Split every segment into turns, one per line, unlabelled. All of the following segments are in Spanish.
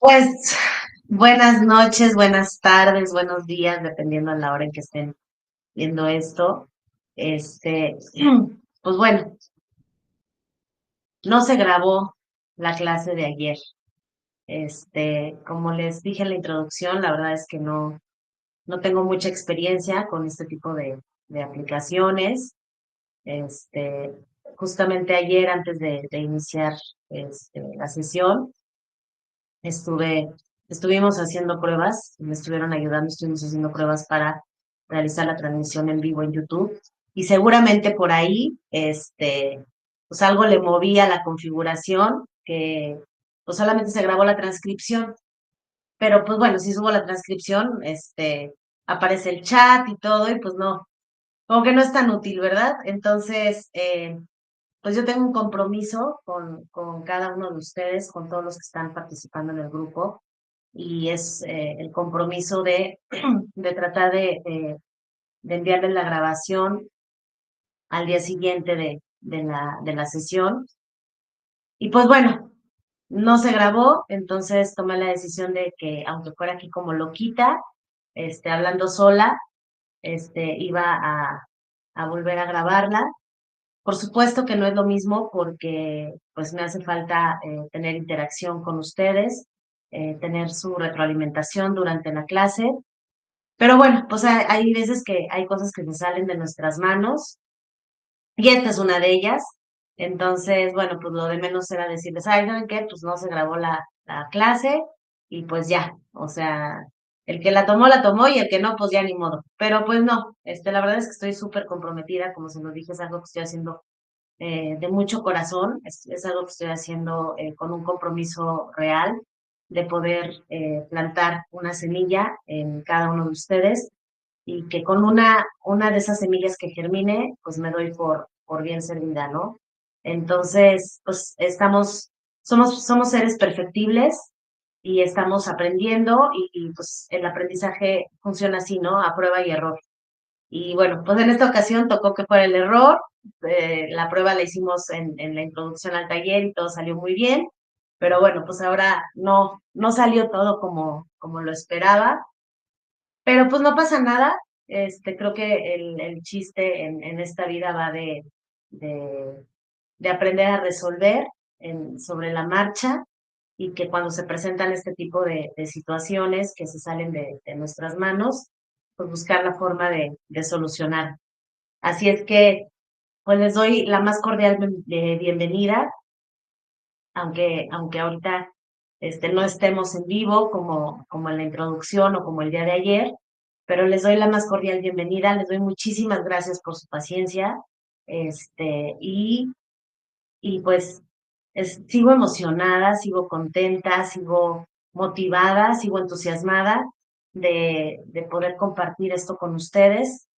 Pues buenas noches, buenas tardes, buenos días, dependiendo de la hora en que estén viendo esto. Este, pues bueno, no se grabó la clase de ayer. Como les dije en la introducción, la verdad es que no tengo mucha experiencia con este tipo de aplicaciones. Este, Justamente ayer, antes de iniciar la sesión, Estuve, estuvimos haciendo pruebas, me estuvieron ayudando, estuvimos haciendo pruebas para realizar la transmisión en vivo en YouTube. Y seguramente por ahí, pues algo le moví a la configuración, que pues solamente se grabó la transcripción. Pero pues bueno, si subo la transcripción, aparece el chat y todo, y pues no, como que no es tan útil, ¿verdad? Entonces, pues yo tengo un compromiso con cada uno de ustedes, con todos los que están participando en el grupo, y es el compromiso de tratar de enviarles la grabación al día siguiente de la sesión. Y pues bueno, no se grabó, entonces tomé la decisión de que, aunque fuera aquí como loquita, hablando sola, iba a volver a grabarla. Por supuesto que no es lo mismo porque pues me hace falta tener interacción con ustedes, tener su retroalimentación durante la clase. Pero bueno, pues hay veces que hay cosas que se salen de nuestras manos y esta es una de ellas. Entonces, bueno, pues lo de menos era decirles, ay, ¿saben qué? Pues no se grabó la clase y pues ya, o sea, el que la tomó y el que no, pues ya ni modo. Pero pues no, la verdad es que estoy súper comprometida, como se lo dije, es algo que estoy haciendo de mucho corazón, es algo que estoy haciendo con un compromiso real de poder plantar una semilla en cada uno de ustedes y que con una de esas semillas que germine, pues me doy por bien servida, ¿no? Entonces, pues somos seres perfectibles y estamos aprendiendo y pues el aprendizaje funciona así, ¿no? A prueba y error. Y bueno, pues en esta ocasión tocó que fuera el error. La prueba la hicimos en la introducción al taller y todo salió muy bien, pero bueno, pues ahora no salió todo como lo esperaba, pero pues no pasa nada. Creo que el chiste en esta vida va de, de aprender a resolver sobre la marcha y que cuando se presentan este tipo de situaciones que se salen de nuestras manos, pues buscar la forma de solucionar. Así es que, pues les doy la más cordial bienvenida, aunque ahorita no estemos en vivo como en la introducción o como el día de ayer, pero les doy la más cordial bienvenida, les doy muchísimas gracias por su paciencia, este, y, y pues sigo emocionada, sigo contenta, sigo motivada, sigo entusiasmada de poder compartir esto con ustedes.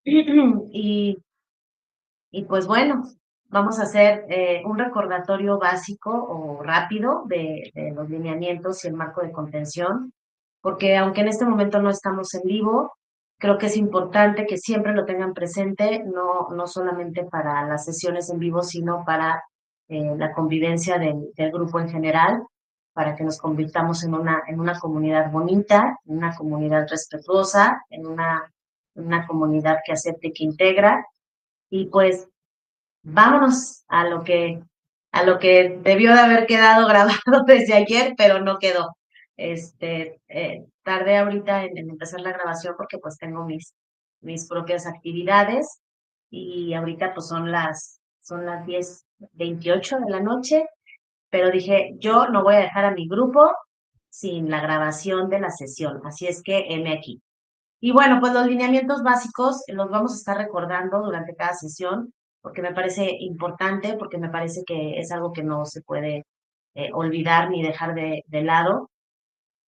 Y Y pues bueno, vamos a hacer un recordatorio básico o rápido de los lineamientos y el marco de contención, porque aunque en este momento no estamos en vivo, creo que es importante que siempre lo tengan presente, no solamente para las sesiones en vivo, sino para la convivencia del grupo en general, para que nos convirtamos en una comunidad bonita, en una comunidad respetuosa, en una comunidad que acepte y que integra. Y pues vámonos a lo que debió de haber quedado grabado desde ayer, pero no quedó. Tardé ahorita en empezar la grabación porque pues tengo mis propias actividades y ahorita pues son las 10:28 de la noche, pero dije, yo no voy a dejar a mi grupo sin la grabación de la sesión, así es que heme aquí. Y bueno, pues los lineamientos básicos los vamos a estar recordando durante cada sesión, porque me parece importante, porque me parece que es algo que no se puede olvidar ni dejar de lado.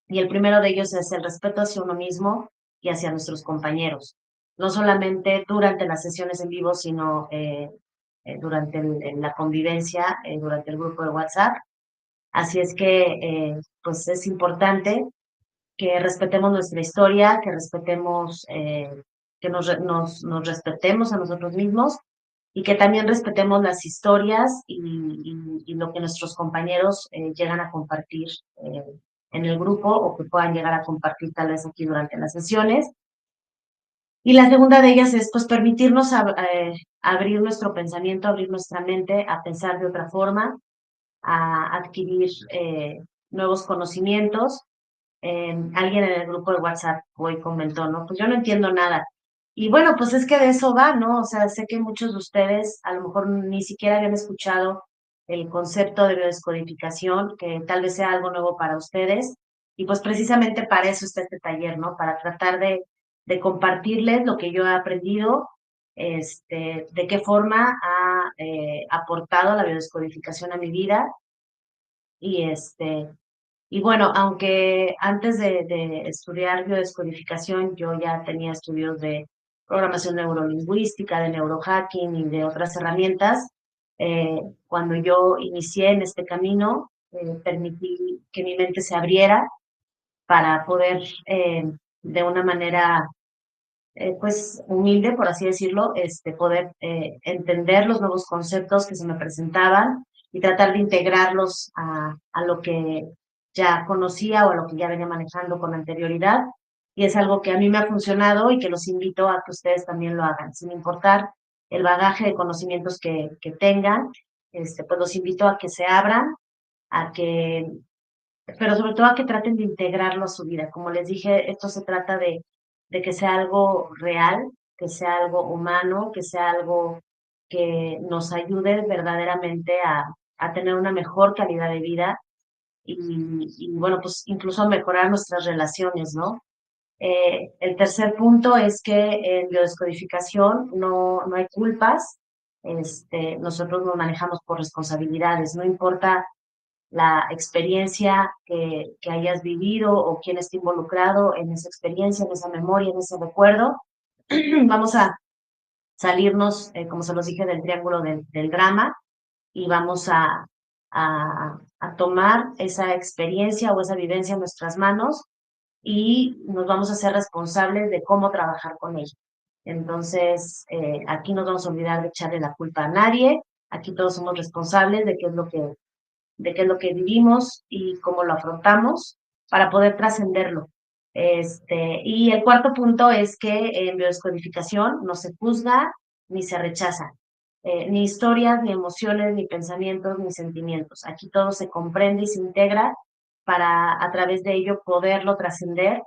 Y el primero de ellos es el respeto hacia uno mismo y hacia nuestros compañeros, no solamente durante las sesiones en vivo, sino durante la convivencia, durante el grupo de WhatsApp. Así es que, pues es importante que respetemos nuestra historia, que respetemos, que nos respetemos a nosotros mismos y que también respetemos las historias y lo que nuestros compañeros llegan a compartir en el grupo o que puedan llegar a compartir tal vez aquí durante las sesiones. Y la segunda de ellas es pues permitirnos abrir nuestro pensamiento, abrir nuestra mente a pensar de otra forma, a adquirir nuevos conocimientos. Alguien en el grupo de WhatsApp hoy comentó, ¿no? Pues yo no entiendo nada. Y bueno, pues es que de eso va, ¿no? O sea, sé que muchos de ustedes a lo mejor ni siquiera habían escuchado el concepto de biodescodificación, que tal vez sea algo nuevo para ustedes. Y pues precisamente para eso está este taller, ¿no? Para tratar de compartirles lo que yo he aprendido, de qué forma ha aportado la biodescodificación a mi vida y y bueno, aunque antes de estudiar biodescodificación, yo ya tenía estudios de programación neurolingüística, de neurohacking y de otras herramientas, cuando yo inicié en este camino, permití que mi mente se abriera para poder, de una manera pues humilde, por así decirlo, poder entender los nuevos conceptos que se me presentaban y tratar de integrarlos a lo que ya conocía o a lo que ya venía manejando con anterioridad. Y es algo que a mí me ha funcionado y que los invito a que ustedes también lo hagan, sin importar el bagaje de conocimientos que tengan, pues los invito a que se abran, a que pero sobre todo a que traten de integrarlo a su vida. Como les dije, esto se trata de que sea algo real, que sea algo humano, que sea algo que nos ayude verdaderamente a tener una mejor calidad de vida y bueno, pues incluso a mejorar nuestras relaciones, ¿no? El tercer punto es que en biodescodificación no hay culpas, nosotros nos manejamos por responsabilidades, no importa la experiencia que hayas vivido o quién esté involucrado en esa experiencia, en esa memoria, en ese recuerdo. Vamos a salirnos, como se los dije, del triángulo del drama y vamos a tomar esa experiencia o esa vivencia en nuestras manos y nos vamos a ser responsables de cómo trabajar con ella. Entonces, aquí nos vamos a olvidar de echarle la culpa a nadie, aquí todos somos responsables de qué es lo que vivimos y cómo lo afrontamos para poder trascenderlo. Y el cuarto punto es que en biodescodificación no se juzga ni se rechaza, ni historias, ni emociones, ni pensamientos, ni sentimientos. Aquí todo se comprende y se integra para a través de ello poderlo trascender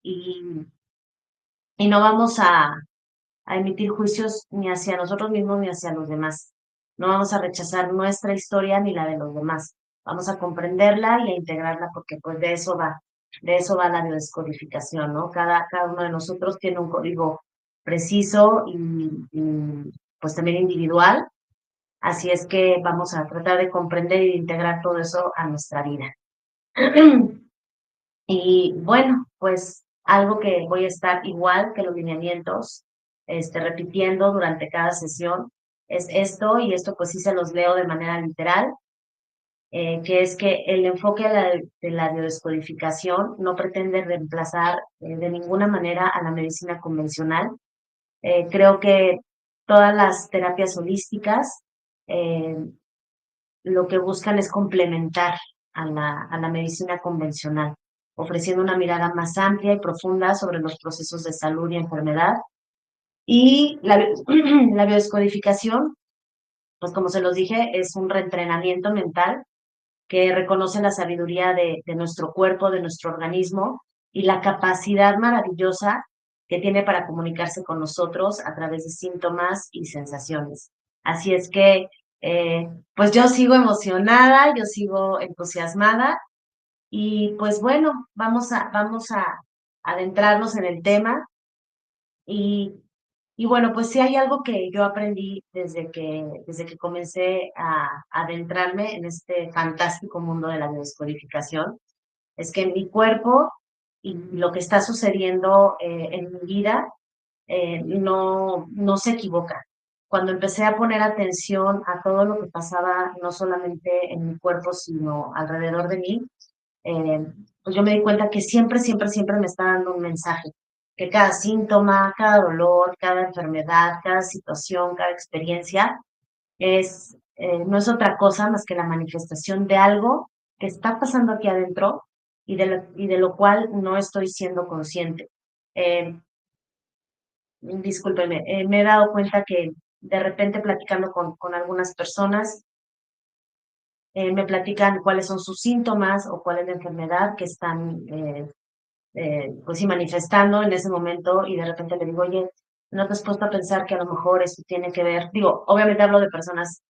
y, y no vamos a emitir juicios ni hacia nosotros mismos ni hacia los demás. No vamos a rechazar nuestra historia ni la de los demás. Vamos a comprenderla y a integrarla porque pues de eso va la biodescodificación, ¿no? Cada uno de nosotros tiene un código preciso y pues también individual. Así es que vamos a tratar de comprender y de integrar todo eso a nuestra vida. Y bueno, pues algo que voy a estar igual que los lineamientos, repitiendo durante cada sesión, es esto, y esto pues sí se los leo de manera literal, que es que el enfoque de la biodescodificación no pretende reemplazar de ninguna manera a la medicina convencional. Creo que todas las terapias holísticas eh, lo que buscan es complementar a la medicina convencional, ofreciendo una mirada más amplia y profunda sobre los procesos de salud y enfermedad. Y la biodescodificación, pues como se los dije, es un reentrenamiento mental que reconoce la sabiduría de nuestro cuerpo, de nuestro organismo y la capacidad maravillosa que tiene para comunicarse con nosotros a través de síntomas y sensaciones. Así es que, pues yo sigo emocionada, yo sigo entusiasmada y pues bueno, vamos a adentrarnos en el tema y bueno, pues sí hay algo que yo aprendí desde que comencé a adentrarme en este fantástico mundo de la biodescodificación, es que mi cuerpo y lo que está sucediendo en mi vida no se equivoca. Cuando empecé a poner atención a todo lo que pasaba, no solamente en mi cuerpo, sino alrededor de mí, eh, pues yo me di cuenta que siempre me está dando un mensaje, que cada síntoma, cada dolor, cada enfermedad, cada situación, cada experiencia no es otra cosa más que la manifestación de algo que está pasando aquí adentro y de lo cual no estoy siendo consciente. Eh, Discúlpeme, me he dado cuenta que de repente platicando con algunas personas, me platican cuáles son sus síntomas o cuál es la enfermedad que están pues sí, manifestando en ese momento y de repente le digo, oye, ¿no te has puesto a pensar que a lo mejor esto tiene que ver? Digo, obviamente hablo de personas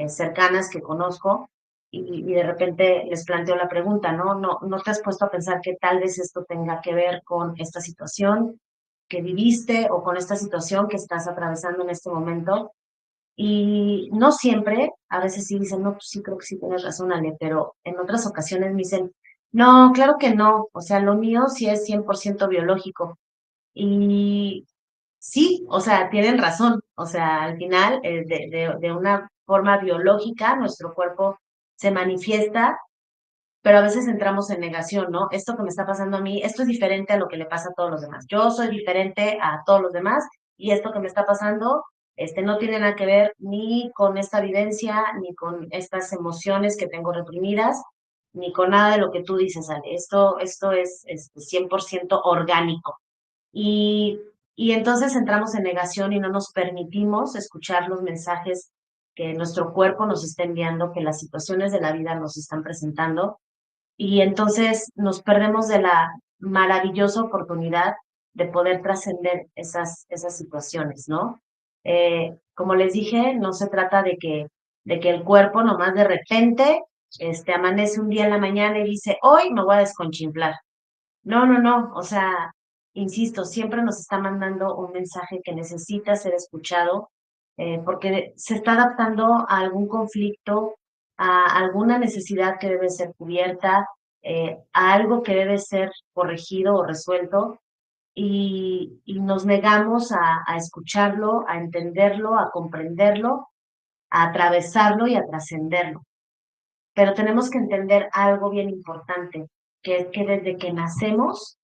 cercanas que conozco y de repente les planteo la pregunta, ¿no? ¿No te has puesto a pensar que tal vez esto tenga que ver con esta situación que viviste o con esta situación que estás atravesando en este momento? Y no siempre, a veces sí dicen, no, pues sí, creo que sí tienes razón, Ale, pero en otras ocasiones me dicen, no, claro que no, o sea, lo mío sí es 100% biológico. Y sí, o sea, tienen razón, o sea, al final, de una forma biológica, nuestro cuerpo se manifiesta, pero a veces entramos en negación, ¿no? Esto que me está pasando a mí, esto es diferente a lo que le pasa a todos los demás. Yo soy diferente a todos los demás y esto que me está pasando, no tiene nada que ver ni con esta vivencia, ni con estas emociones que tengo reprimidas, ni con nada de lo que tú dices, Ale. Esto es 100% orgánico. Y, y entonces entramos en negación y no nos permitimos escuchar los mensajes que nuestro cuerpo nos está enviando, que las situaciones de la vida nos están presentando y entonces nos perdemos de la maravillosa oportunidad de poder trascender esas situaciones, ¿no? Como les dije, no se trata de que el cuerpo nomás de repente amanece un día en la mañana y dice, hoy me voy a desconchimplar. No, no, no, o sea, insisto, siempre nos está mandando un mensaje que necesita ser escuchado, porque se está adaptando a algún conflicto, a alguna necesidad que debe ser cubierta, a algo que debe ser corregido o resuelto, y nos negamos a escucharlo, a entenderlo, a comprenderlo, a atravesarlo y a trascenderlo. Pero tenemos que entender algo bien importante, que es que desde que nacemos,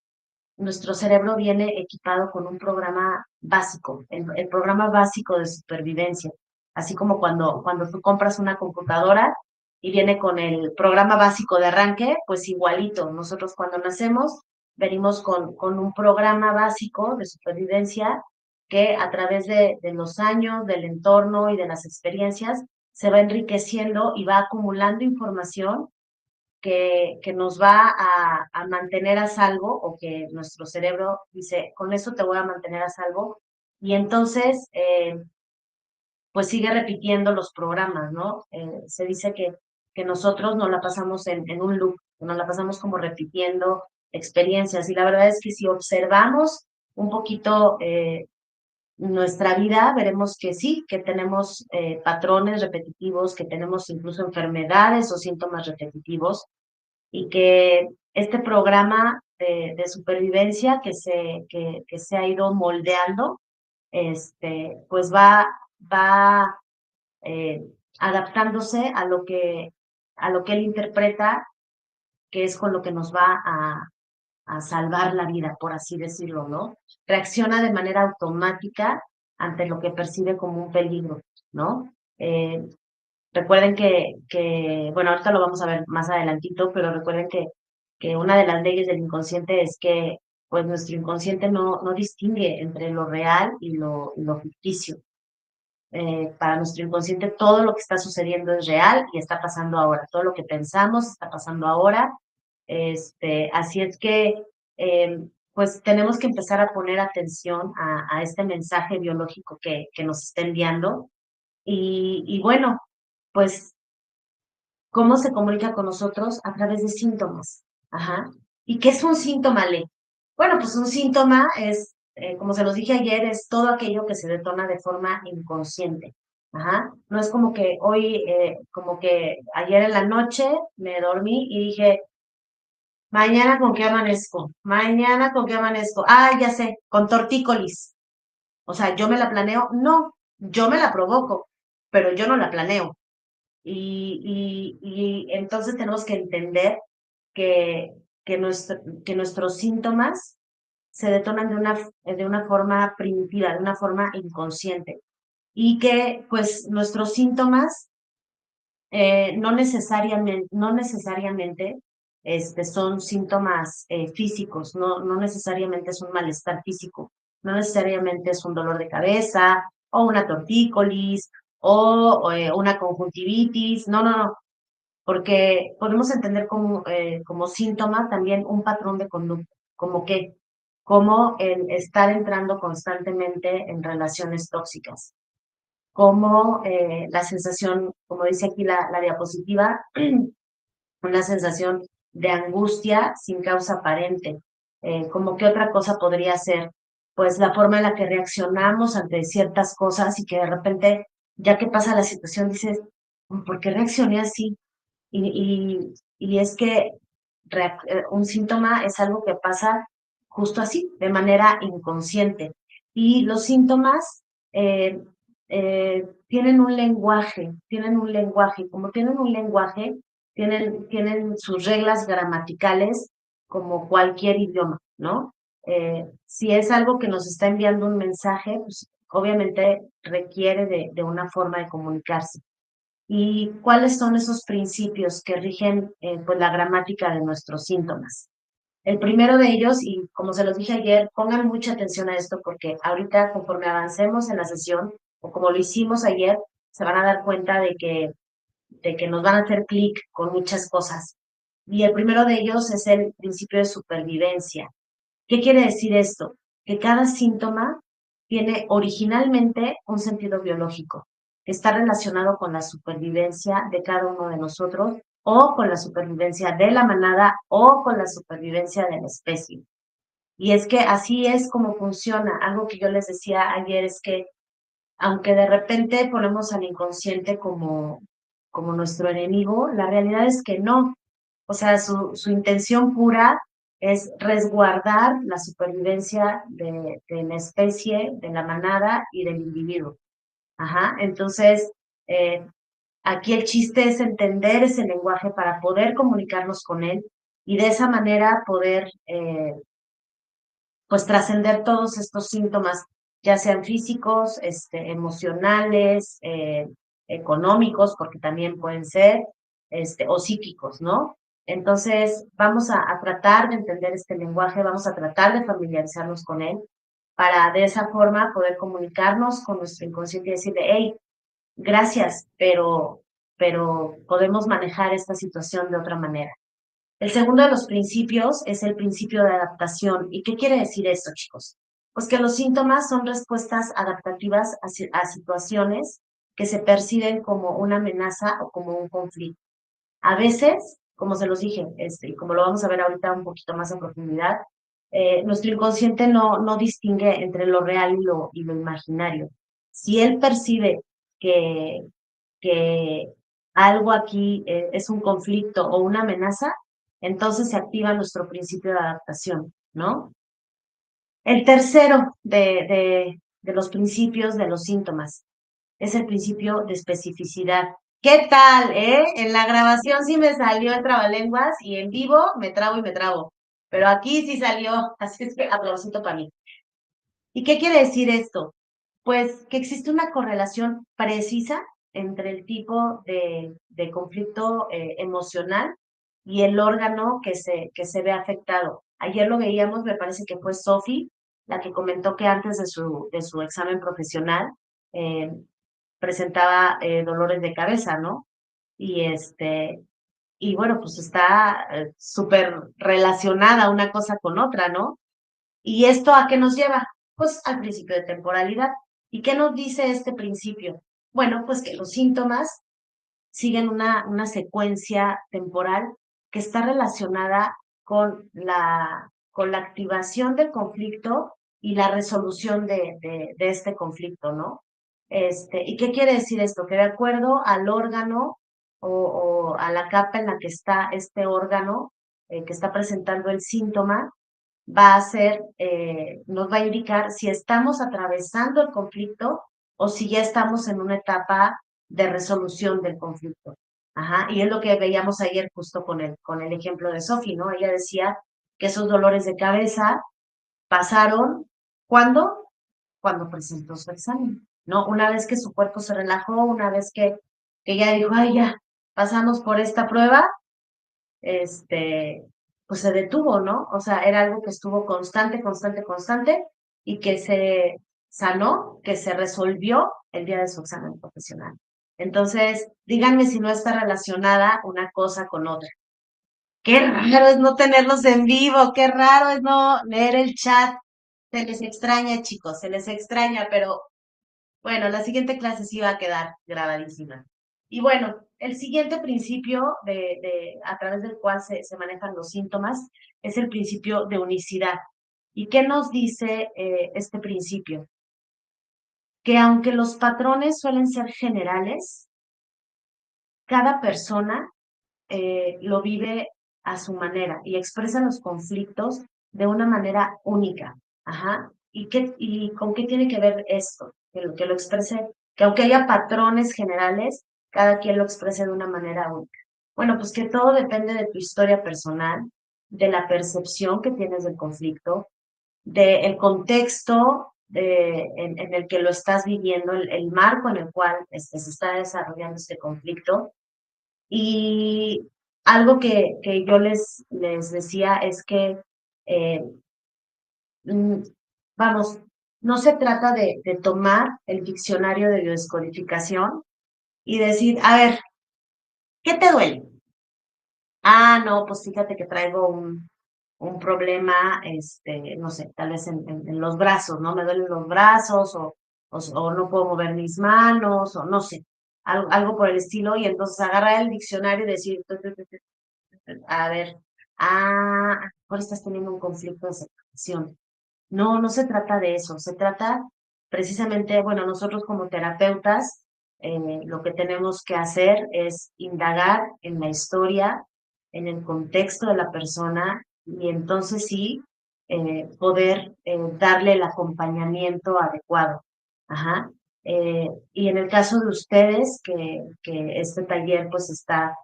nuestro cerebro viene equipado con un programa básico, el programa básico de supervivencia, así como cuando tú compras una computadora y viene con el programa básico de arranque, pues igualito, nosotros cuando nacemos venimos con un programa básico de supervivencia que a través de los años, del entorno y de las experiencias se va enriqueciendo y va acumulando información que nos va a mantener a salvo o que nuestro cerebro dice, con eso te voy a mantener a salvo. Y entonces, pues sigue repitiendo los programas, ¿no? Se dice que nosotros nos la pasamos en un loop, que nos la pasamos como repitiendo experiencias. Y la verdad es que si observamos un poquito nuestra vida, veremos que sí, que tenemos patrones repetitivos, que tenemos incluso enfermedades o síntomas repetitivos y que este programa de supervivencia que se ha ido moldeando, pues va eh, adaptándose a lo que él interpreta, que es con lo que nos va a salvar la vida, por así decirlo, ¿no? Reacciona de manera automática ante lo que percibe como un peligro, ¿no? Recuerden bueno, ahorita lo vamos a ver más adelantito, pero recuerden que una de las leyes del inconsciente es que pues nuestro inconsciente no distingue entre lo real y lo ficticio. Para nuestro inconsciente todo lo que está sucediendo es real y está pasando ahora. Todo lo que pensamos está pasando ahora. Así es que pues tenemos que empezar a poner atención a este mensaje biológico que nos está enviando. Y bueno, pues ¿cómo se comunica con nosotros? A través de síntomas. Ajá. ¿Y qué es un síntoma, Le? Bueno, pues un síntoma es, como se los dije ayer, es todo aquello que se detona de forma inconsciente. Ajá. No es como que hoy, como que ayer en la noche me dormí y dije, mañana con qué amanezco, mañana con qué amanezco. Ah, ya sé, con tortícolis. O sea, yo me la planeo. No, yo me la provoco, pero yo no la planeo. Y entonces tenemos que entender que, que nuestros síntomas se detonan de una forma primitiva, de una forma inconsciente. Y que pues nuestros síntomas no necesariamente son síntomas físicos, no necesariamente es un malestar físico, no necesariamente es un dolor de cabeza o una tortícolis o una conjuntivitis, no, porque podemos entender como síntoma también un patrón de conducta, como el estar entrando constantemente en relaciones tóxicas, como la sensación, como dice aquí la diapositiva, una sensación de angustia sin causa aparente. Como que otra cosa podría ser, pues la forma en la que reaccionamos ante ciertas cosas y que de repente, ya que pasa la situación, dices, ¿por qué reaccioné así? Y es que un síntoma es algo que pasa justo así, de manera inconsciente. Y los síntomas eh, tienen un lenguaje, como tienen un lenguaje, tienen sus reglas gramaticales como cualquier idioma, ¿no? Si es algo que nos está enviando un mensaje, pues obviamente requiere de una forma de comunicarse. ¿Y cuáles son esos principios que rigen pues la gramática de nuestros síntomas? El primero de ellos, y como se los dije ayer, pongan mucha atención a esto porque ahorita conforme avancemos en la sesión, o como lo hicimos ayer, se van a dar cuenta de que nos van a hacer clic con muchas cosas. Y el primero de ellos es el principio de supervivencia. ¿Qué quiere decir esto? Que cada síntoma tiene originalmente un sentido biológico, que está relacionado con la supervivencia de cada uno de nosotros o con la supervivencia de la manada o con la supervivencia de la especie. Y es que así es como funciona. Algo que yo les decía ayer es que aunque de repente ponemos al inconsciente como nuestro enemigo, la realidad es que no. O sea, su intención pura es resguardar la supervivencia de la especie, de la manada y del individuo. Ajá. Entonces, eh, aquí el chiste es entender ese lenguaje para poder comunicarnos con él y de esa manera poder pues trascender todos estos síntomas, ya sean físicos, emocionales, económicos, porque también pueden ser, o psíquicos, ¿no? Entonces, vamos a tratar de entender este lenguaje, vamos a tratar de familiarizarnos con él, para de esa forma poder comunicarnos con nuestro inconsciente y decirle, hey, gracias, pero podemos manejar esta situación de otra manera. El segundo de los principios es el principio de adaptación. ¿Y qué quiere decir esto, chicos? Pues que los síntomas son respuestas adaptativas a situaciones que se perciben como una amenaza o como un conflicto. A veces, como se los dije, y como lo vamos a ver ahorita un poquito más en profundidad, nuestro inconsciente no distingue entre lo real y lo imaginario. Si él percibe que, que algo aquí es un conflicto o una amenaza, entonces se activa nuestro principio de adaptación, ¿no? El tercero de los principios de los síntomas es el principio de especificidad. ¿Qué tal, En la grabación sí me salió el trabalenguas y en vivo me trabo y me trabo. Pero aquí sí salió, así es que aplausito para mí. ¿Y qué quiere decir esto? Pues que existe una correlación precisa entre el tipo de conflicto emocional y el órgano que se ve afectado. Ayer lo veíamos, me parece que fue Sophie, la que comentó que antes de su examen profesional eh, presentaba dolores de cabeza, ¿no? Y y bueno, pues está súper relacionada una cosa con otra, ¿no? ¿Y esto a qué nos lleva? Pues al principio de temporalidad. ¿Y qué nos dice este principio? Bueno, pues que los síntomas siguen una secuencia temporal que está relacionada con la activación del conflicto y la resolución de este conflicto, ¿no? ¿Y qué quiere decir esto? Que de acuerdo al órgano o a la capa en la que está este órgano que está presentando el síntoma, nos va a indicar si estamos atravesando el conflicto o si ya estamos en una etapa de resolución del conflicto. Ajá, y es lo que veíamos ayer justo con el ejemplo de Sophie, ¿no? Ella decía que esos dolores de cabeza pasaron, ¿cuándo? Cuando presentó su examen, ¿no? Una vez que su cuerpo se relajó, una vez que ella dijo, ay, ya, pasamos por esta prueba, este, pues se detuvo, ¿no? O sea, era algo que estuvo constante, constante, constante y que se sanó, que se resolvió el día de su examen profesional. Entonces, díganme si no está relacionada una cosa con otra. Qué raro es no tenerlos en vivo, qué raro es no leer el chat. Se les extraña, chicos, se les extraña, pero bueno, la siguiente clase sí va a quedar grabadísima. Y bueno, el siguiente principio a través del cual se manejan los síntomas es el principio de unicidad. ¿Y qué nos dice este principio? Que aunque los patrones suelen ser generales, cada persona lo vive a su manera y expresa los conflictos de una manera única. Ajá. ¿Y con qué tiene que ver esto? Que lo exprese, que aunque haya patrones generales, cada quien lo exprese de una manera única. Bueno, pues que todo depende de tu historia personal, de la percepción que tienes del conflicto, del contexto en el que lo estás viviendo, el marco en el cual se está desarrollando este conflicto. Y algo que yo les decía es que, eh, mm, vamos, no se trata de tomar el diccionario de biodescodificación y decir, a ver, ¿qué te duele? Ah, no, pues fíjate que traigo un problema, no sé, tal vez en los brazos, ¿no? Me duelen los brazos o no puedo mover mis manos o no sé, algo por el estilo. Y entonces agarrar el diccionario y decir, a ver, ahora estás teniendo un conflicto de separación. No, no se trata de eso, se trata precisamente, bueno, nosotros como terapeutas, lo que tenemos que hacer es indagar en la historia, en el contexto de la persona y entonces sí poder darle el acompañamiento adecuado. Ajá. Y en el caso de ustedes, que este taller pues está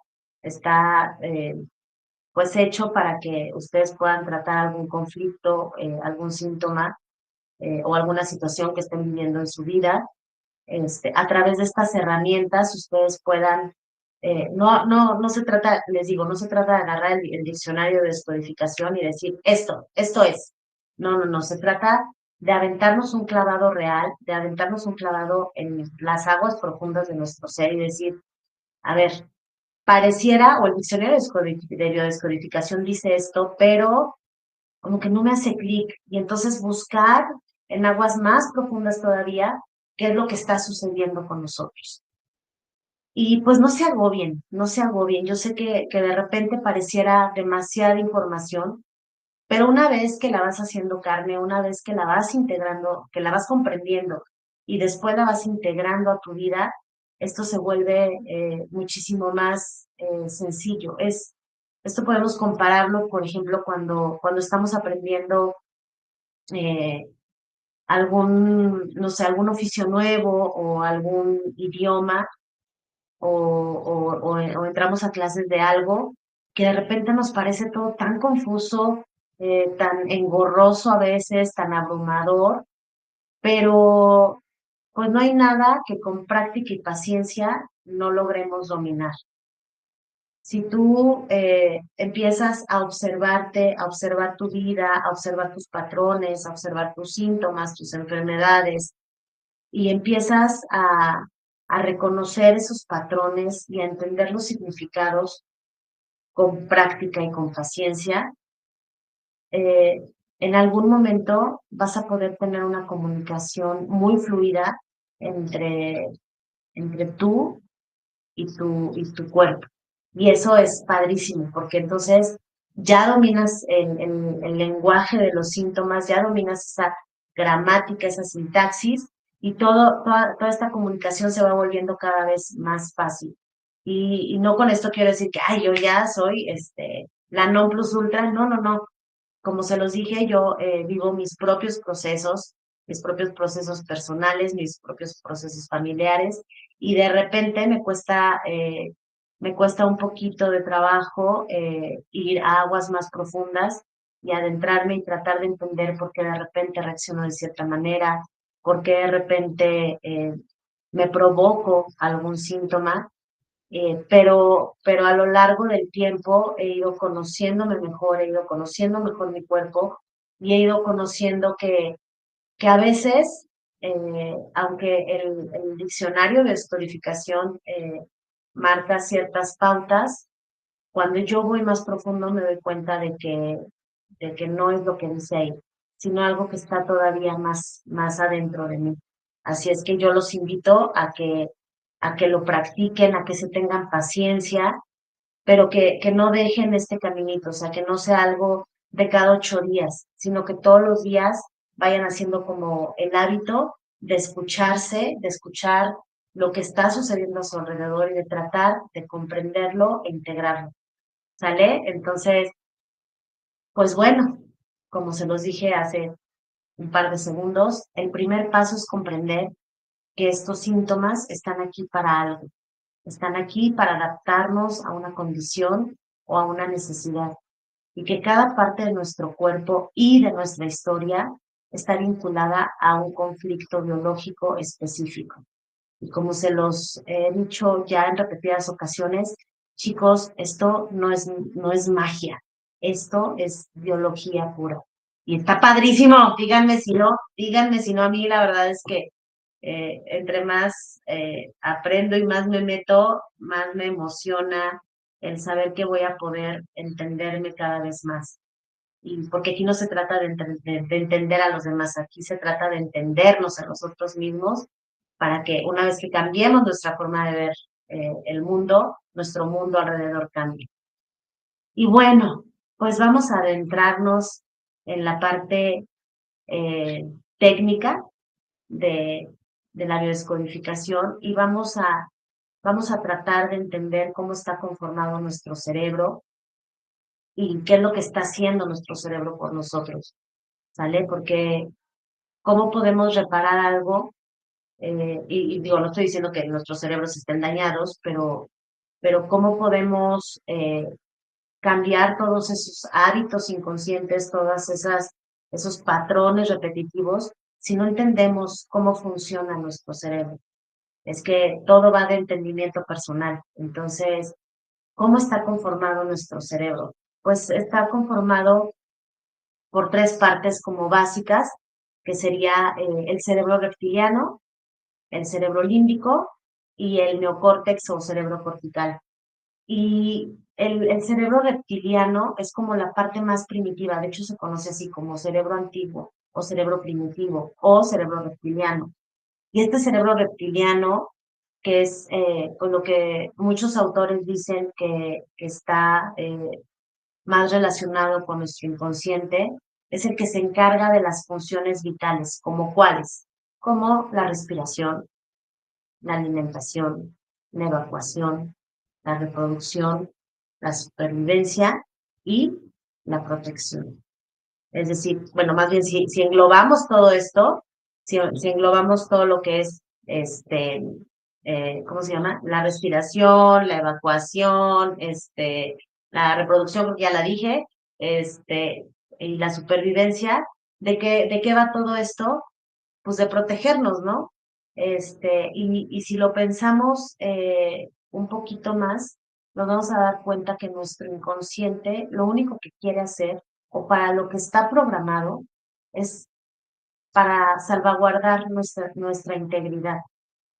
pues hecho para que ustedes puedan tratar algún conflicto, algún síntoma o alguna situación que estén viviendo en su vida. A través de estas herramientas ustedes puedan, no se trata, les digo, no se trata de agarrar el diccionario de descodificación y decir, esto es. No, no, no, se trata de aventarnos un clavado real, de aventarnos un clavado en las aguas profundas de nuestro ser y decir, a ver, pareciera, o el diccionario de biodescodificación dice esto, pero como que no me hace clic. Y entonces buscar en aguas más profundas todavía qué es lo que está sucediendo con nosotros. Y pues no se agobien, no se agobien. Yo sé que de repente pareciera demasiada información, pero una vez que la vas haciendo carne, una vez que la vas integrando, que la vas comprendiendo y después la vas integrando a tu vida, esto se vuelve muchísimo más sencillo. Esto podemos compararlo, por ejemplo, cuando estamos aprendiendo eh, no sé, algún oficio nuevo o algún idioma o entramos a clases de algo que de repente nos parece todo tan confuso, tan engorroso a veces, tan abrumador, pero pues no hay nada que con práctica y paciencia no logremos dominar. Si tú empiezas a observarte, a observar tu vida, a observar tus patrones, a observar tus síntomas, tus enfermedades, y empiezas a reconocer esos patrones y a entender los significados con práctica y con paciencia, eh, en algún momento vas a poder tener una comunicación muy fluida entre, entre tú y tu cuerpo. Y eso es padrísimo, porque entonces ya dominas el lenguaje de los síntomas, ya dominas esa gramática, esa sintaxis, y toda esta comunicación se va volviendo cada vez más fácil. Y no con esto quiero decir que, ay, yo ya soy la non plus ultra, no, no, no. Como se los dije, yo vivo mis propios procesos personales, mis propios procesos familiares, y de repente me cuesta un poquito de trabajo ir a aguas más profundas y adentrarme y tratar de entender por qué de repente reacciono de cierta manera, por qué de repente me provoco algún síntoma pero a lo largo del tiempo he ido conociéndome mejor, he ido conociendo mejor mi cuerpo y he ido conociendo que a veces, aunque el diccionario de descodificación marca ciertas pautas, cuando yo voy más profundo me doy cuenta de que no es lo que dice ahí, sino algo que está todavía más adentro de mí. Así es que yo los invito a que lo practiquen, a que se tengan paciencia, pero que no dejen este caminito, o sea, que no sea algo de cada 8 días, sino que todos los días vayan haciendo como el hábito de escucharse, de escuchar lo que está sucediendo a su alrededor y de tratar de comprenderlo e integrarlo. ¿Sale? Entonces, pues bueno, como se los dije hace un par de segundos, el primer paso es comprender que estos síntomas están aquí para algo, están aquí para adaptarnos a una condición o a una necesidad y que cada parte de nuestro cuerpo y de nuestra historia está vinculada a un conflicto biológico específico. Y como se los he dicho ya en repetidas ocasiones, chicos, esto no es magia, esto es biología pura. Y está padrísimo, díganme si no, a mí la verdad es que entre más aprendo y más me meto, más me emociona el saber que voy a poder entenderme cada vez más. Y porque aquí no se trata de entender a los demás, aquí se trata de entendernos a nosotros mismos para que una vez que cambiemos nuestra forma de ver el mundo, nuestro mundo alrededor cambie. Y bueno, pues vamos a adentrarnos en la parte eh, técnica de, de la biodescodificación y vamos a tratar de entender cómo está conformado nuestro cerebro y qué es lo que está haciendo nuestro cerebro por nosotros, ¿sale? Porque cómo podemos reparar algo, y digo, no estoy diciendo que nuestros cerebros estén dañados, pero cómo podemos cambiar todos esos hábitos inconscientes, esos patrones repetitivos, si no entendemos cómo funciona nuestro cerebro. Es que todo va de entendimiento personal. Entonces, ¿cómo está conformado nuestro cerebro? Pues está conformado por tres partes como básicas, que sería el cerebro reptiliano, el cerebro límbico y el neocórtex o cerebro cortical. Y el cerebro reptiliano es como la parte más primitiva, de hecho se conoce así como cerebro antiguo o cerebro primitivo o cerebro reptiliano. Y este cerebro reptiliano, que es pues lo que muchos autores dicen que está más relacionado con nuestro inconsciente, es el que se encarga de las funciones vitales, como cuáles, como la respiración, la alimentación, la evacuación, la reproducción, la supervivencia y la protección. Es decir, bueno, más bien si englobamos todo esto, si englobamos todo lo que es, ¿cómo se llama? La respiración, la evacuación, la reproducción, porque ya la dije, y la supervivencia, de qué va todo esto? Pues de protegernos, ¿no? Y si lo pensamos un poquito más, nos vamos a dar cuenta que nuestro inconsciente lo único que quiere hacer o para lo que está programado es para salvaguardar nuestra integridad.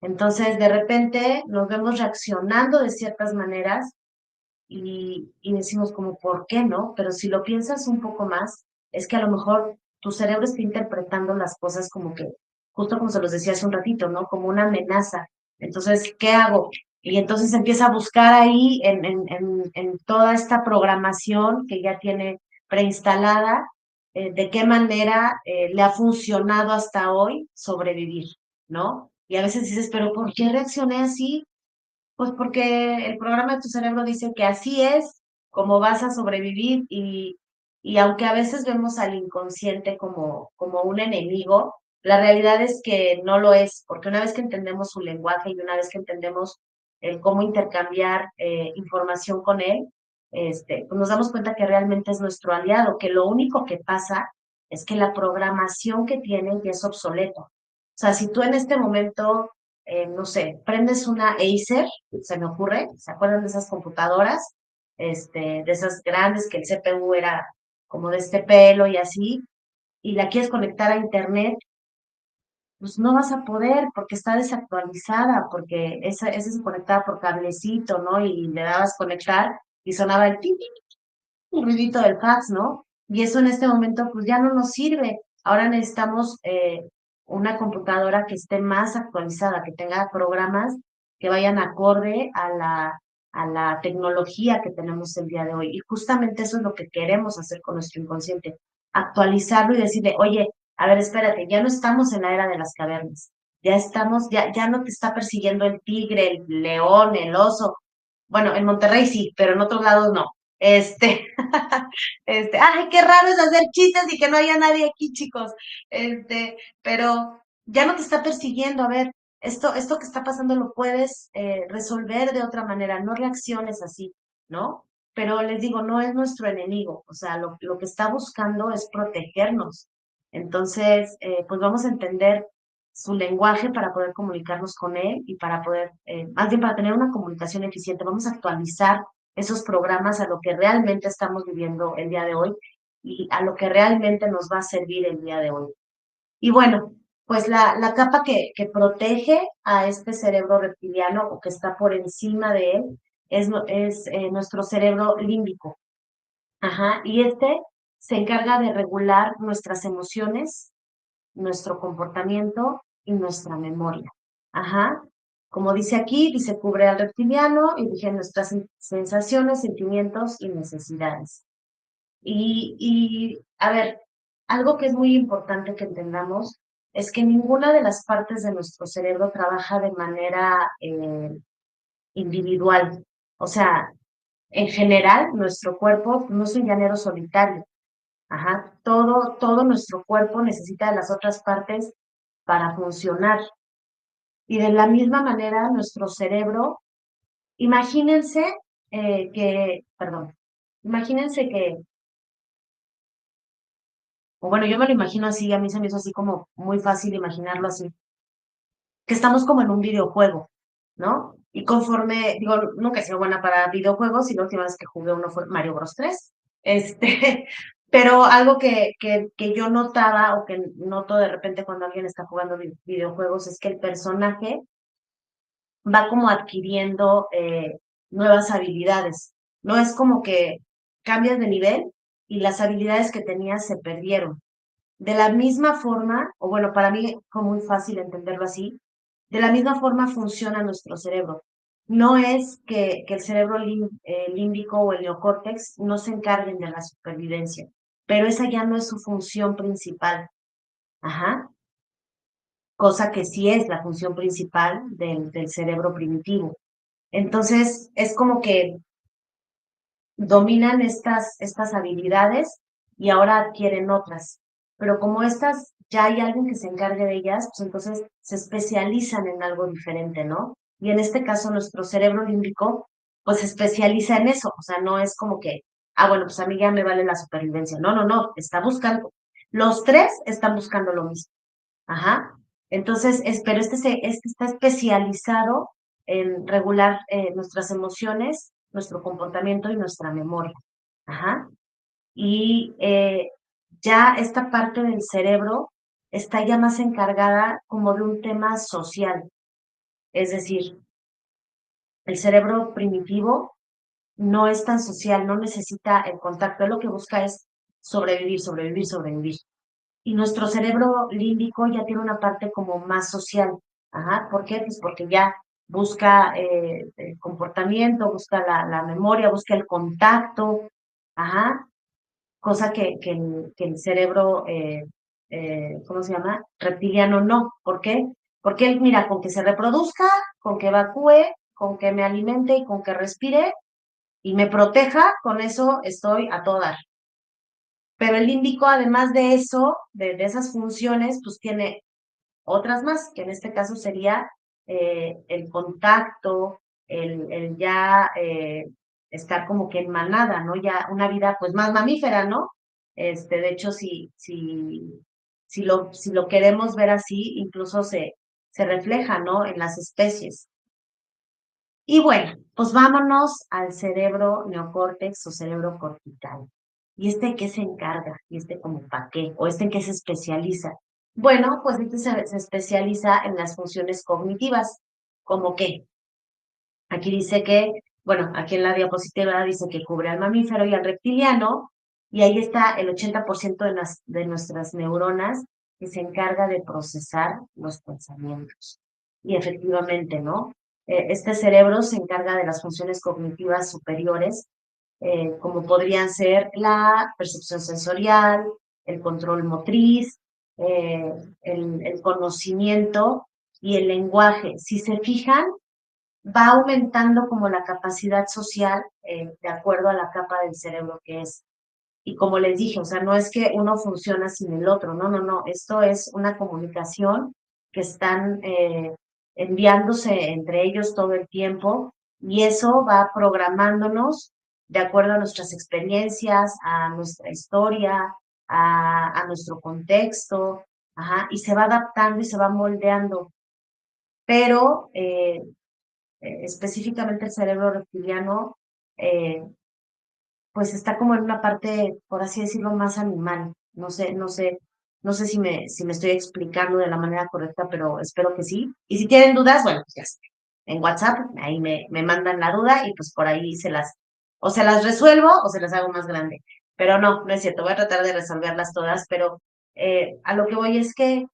Entonces, de repente nos vemos reaccionando de ciertas maneras y decimos como, ¿por qué no? Pero si lo piensas un poco más, es que a lo mejor tu cerebro está interpretando las cosas como que, justo como se los decía hace un ratito, ¿no? Como una amenaza. Entonces, ¿qué hago? Y entonces empieza a buscar ahí en toda esta programación que ya tiene preinstalada, de qué manera le ha funcionado hasta hoy sobrevivir, ¿no? Y a veces dices, pero ¿por qué reaccioné así? Pues porque el programa de tu cerebro dice que así es como vas a sobrevivir y aunque a veces vemos al inconsciente como un enemigo, la realidad es que no lo es, porque una vez que entendemos su lenguaje y una vez que entendemos el cómo intercambiar información con él, pues nos damos cuenta que realmente es nuestro aliado, que lo único que pasa es que la programación que tiene ya es obsoleta. O sea, si tú en este momento no sé, prendes una Acer, se me ocurre, ¿se acuerdan de esas computadoras? De esas grandes que el CPU era como de este pelo y así, y la quieres conectar a internet, pues no vas a poder porque está desactualizada, porque esa se conectaba por cablecito, ¿no? Y le dabas conectar y sonaba el tin, tin, el ruidito del fax, ¿no? Y eso en este momento pues ya no nos sirve. Ahora necesitamos una computadora que esté más actualizada, que tenga programas que vayan acorde a la tecnología que tenemos el día de hoy. Y justamente eso es lo que queremos hacer con nuestro inconsciente, actualizarlo y decirle, oye, a ver, espérate, ya no estamos en la era de las cavernas, ya estamos, ya no te está persiguiendo el tigre, el león, el oso. Bueno, en Monterrey sí, pero en otros lados no. Este, ay, qué raro es hacer chistes y que no haya nadie aquí, chicos. Pero ya no te está persiguiendo. A ver, esto que está pasando lo puedes resolver de otra manera, no reacciones así, ¿no? Pero les digo, no es nuestro enemigo, o sea, lo que está buscando es protegernos. Entonces, pues vamos a entender su lenguaje para poder comunicarnos con él y para poder, más bien para tener una comunicación eficiente. Vamos a actualizar esos programas a lo que realmente estamos viviendo el día de hoy y a lo que realmente nos va a servir el día de hoy. Y bueno, pues la capa que protege a este cerebro reptiliano o que está por encima de él es nuestro cerebro límbico. Ajá, y este se encarga de regular nuestras emociones, nuestro comportamiento y nuestra memoria. Ajá. Como dice aquí, dice cubre al reptiliano y rige nuestras sensaciones, sentimientos y necesidades. A ver, algo que es muy importante que entendamos es que ninguna de las partes de nuestro cerebro trabaja de manera individual. O sea, en general, nuestro cuerpo no es un llanero solitario. Ajá, todo nuestro cuerpo necesita de las otras partes para funcionar. Y de la misma manera, nuestro cerebro, imagínense perdón, imagínense o bueno, yo me lo imagino así, a mí se me hizo así como muy fácil imaginarlo así, que estamos como en un videojuego, ¿no? Y conforme, digo, nunca he sido buena para videojuegos y la última vez que jugué uno fue Mario Bros. 3. Pero algo que yo notaba o que noto de repente cuando alguien está jugando videojuegos es que el personaje va como adquiriendo nuevas habilidades. No es como que cambias de nivel y las habilidades que tenías se perdieron. De la misma forma, o bueno, para mí fue muy fácil entenderlo así, de la misma forma funciona nuestro cerebro. No es que el cerebro límbico o el neocórtex no se encarguen de la supervivencia, pero esa ya no es su función principal. Ajá. Cosa que sí es la función principal del cerebro primitivo. Entonces, es como que dominan estas habilidades y ahora adquieren otras. Pero como estas ya hay alguien que se encargue de ellas, pues entonces se especializan en algo diferente, ¿no? Y en este caso nuestro cerebro límbico pues se especializa en eso, o sea, no es como que, bueno, pues a mí ya me vale la supervivencia. No, no, no, está buscando. Los tres están buscando lo mismo. Ajá. Entonces, pero este está especializado en regular nuestras emociones, nuestro comportamiento y nuestra memoria. Ajá. Y ya esta parte del cerebro está ya más encargada como de un tema social. Es decir, el cerebro primitivo no es tan social, no necesita el contacto, él lo que busca es sobrevivir, sobrevivir, sobrevivir. Y nuestro cerebro límbico ya tiene una parte como más social. Ajá, ¿por qué? Pues porque ya busca el comportamiento, busca la memoria, busca el contacto, ajá, cosa que el cerebro, ¿cómo se llama? Reptiliano no. ¿Por qué? Porque él, mira, con que se reproduzca, con que evacúe, con que me alimente y con que respire y me proteja, con eso estoy a todo dar. Pero el límbico, además de eso, de esas funciones, pues tiene otras más, que en este caso sería el contacto, el ya estar como que en manada, ¿no? Ya una vida pues más mamífera, ¿no? De hecho, si lo queremos ver así, incluso se refleja, ¿no? En las especies. Y bueno, pues vámonos al cerebro neocórtex o cerebro cortical. ¿Y este en qué se encarga? ¿Y este como para qué? ¿O este en qué se especializa? Bueno, pues este se especializa en las funciones cognitivas. ¿Cómo qué? Aquí dice que, bueno, aquí en la diapositiva dice que cubre al mamífero y al reptiliano, y ahí está el 80% de nuestras neuronas que se encarga de procesar los pensamientos. Y efectivamente, ¿no? Este cerebro se encarga de las funciones cognitivas superiores, como podrían ser la percepción sensorial, el control motriz, el conocimiento y el lenguaje. Si se fijan, va aumentando como la capacidad social de acuerdo a la capa del cerebro que es. Y como les dije, o sea, no es que uno funciona sin el otro, no, no, no, esto es una comunicación que están enviándose entre ellos todo el tiempo y eso va programándonos de acuerdo a nuestras experiencias, a nuestra historia, a nuestro contexto, ajá, y se va adaptando y se va moldeando. Pero específicamente el cerebro reptiliano, pues está como en una parte, por así decirlo, más animal. No sé si me estoy explicando de la manera correcta, pero espero que sí. Y si tienen dudas, bueno, pues ya está. En WhatsApp, ahí me mandan la duda y pues por ahí o se las resuelvo o se las hago más grande. Pero no es cierto, voy a tratar de resolverlas todas, pero a lo que voy es que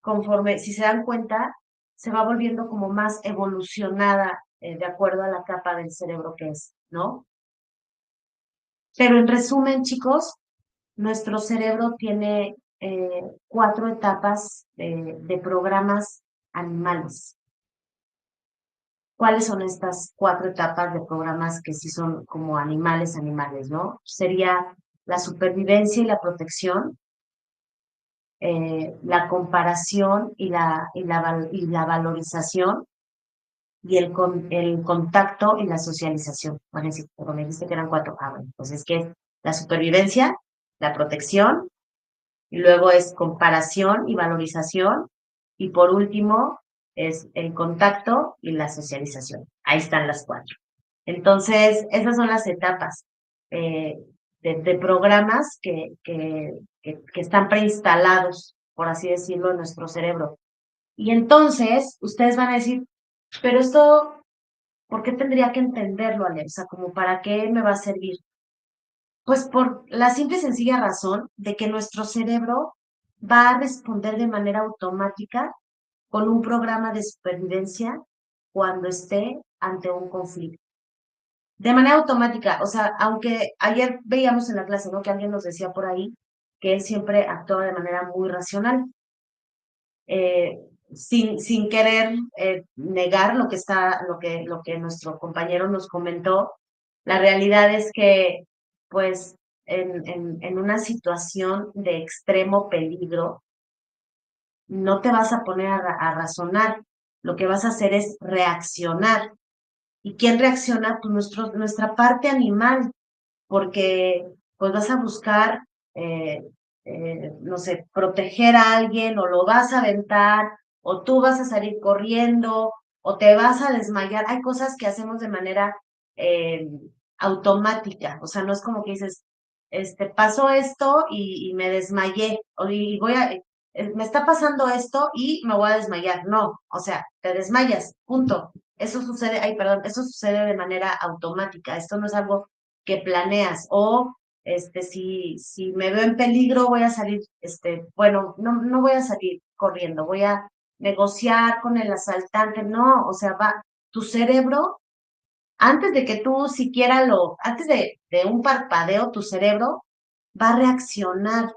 conforme, si se dan cuenta, se va volviendo como más evolucionada de acuerdo a la capa del cerebro que es, ¿no? Pero en resumen, chicos, nuestro cerebro tiene 4 etapas de programas animales. ¿Cuáles son estas 4 etapas de programas que sí son como animales, animales, ¿no? Sería la supervivencia y la protección, la comparación y la valorización, y el contacto y la socialización. Bueno, sí, pero me dijiste que eran 4. Ah, bueno, pues es que es la supervivencia, la protección, y luego es comparación y valorización, y por último es el contacto y la socialización. Ahí están las 4. Entonces, esas son las etapas eh, de programas que están preinstalados, por así decirlo, en nuestro cerebro. Y entonces, ustedes van a decir, pero esto, ¿por qué tendría que entenderlo, Alexa? ¿Como para qué me va a servir? Pues por la simple y sencilla razón de que nuestro cerebro va a responder de manera automática con un programa de supervivencia cuando esté ante un conflicto. De manera automática, o sea, aunque ayer veíamos en la clase, ¿no? Que alguien nos decía por ahí que él siempre actuaba de manera muy racional, eh, sin querer negar lo que nuestro compañero nos comentó. La realidad es que, pues, en una situación de extremo peligro, no te vas a poner a razonar, lo que vas a hacer es reaccionar. ¿Y quién reacciona? Pues nuestra parte animal, porque pues vas a buscar, eh, no sé, proteger a alguien o lo vas a aventar o tú vas a salir corriendo o te vas a desmayar. Hay cosas que hacemos de manera eh, automática, o sea, no es como que dices, pasó esto y me desmayé y me está pasando esto y me voy a desmayar. No, o sea, te desmayas, punto. Eso sucede, ay, perdón, eso sucede de manera automática. Esto no es algo que planeas o si me veo en peligro voy a salir, bueno, no voy a salir corriendo, voy a negociar con el asaltante, no, o sea, tu cerebro, antes de que tú siquiera antes de un parpadeo, tu cerebro va a reaccionar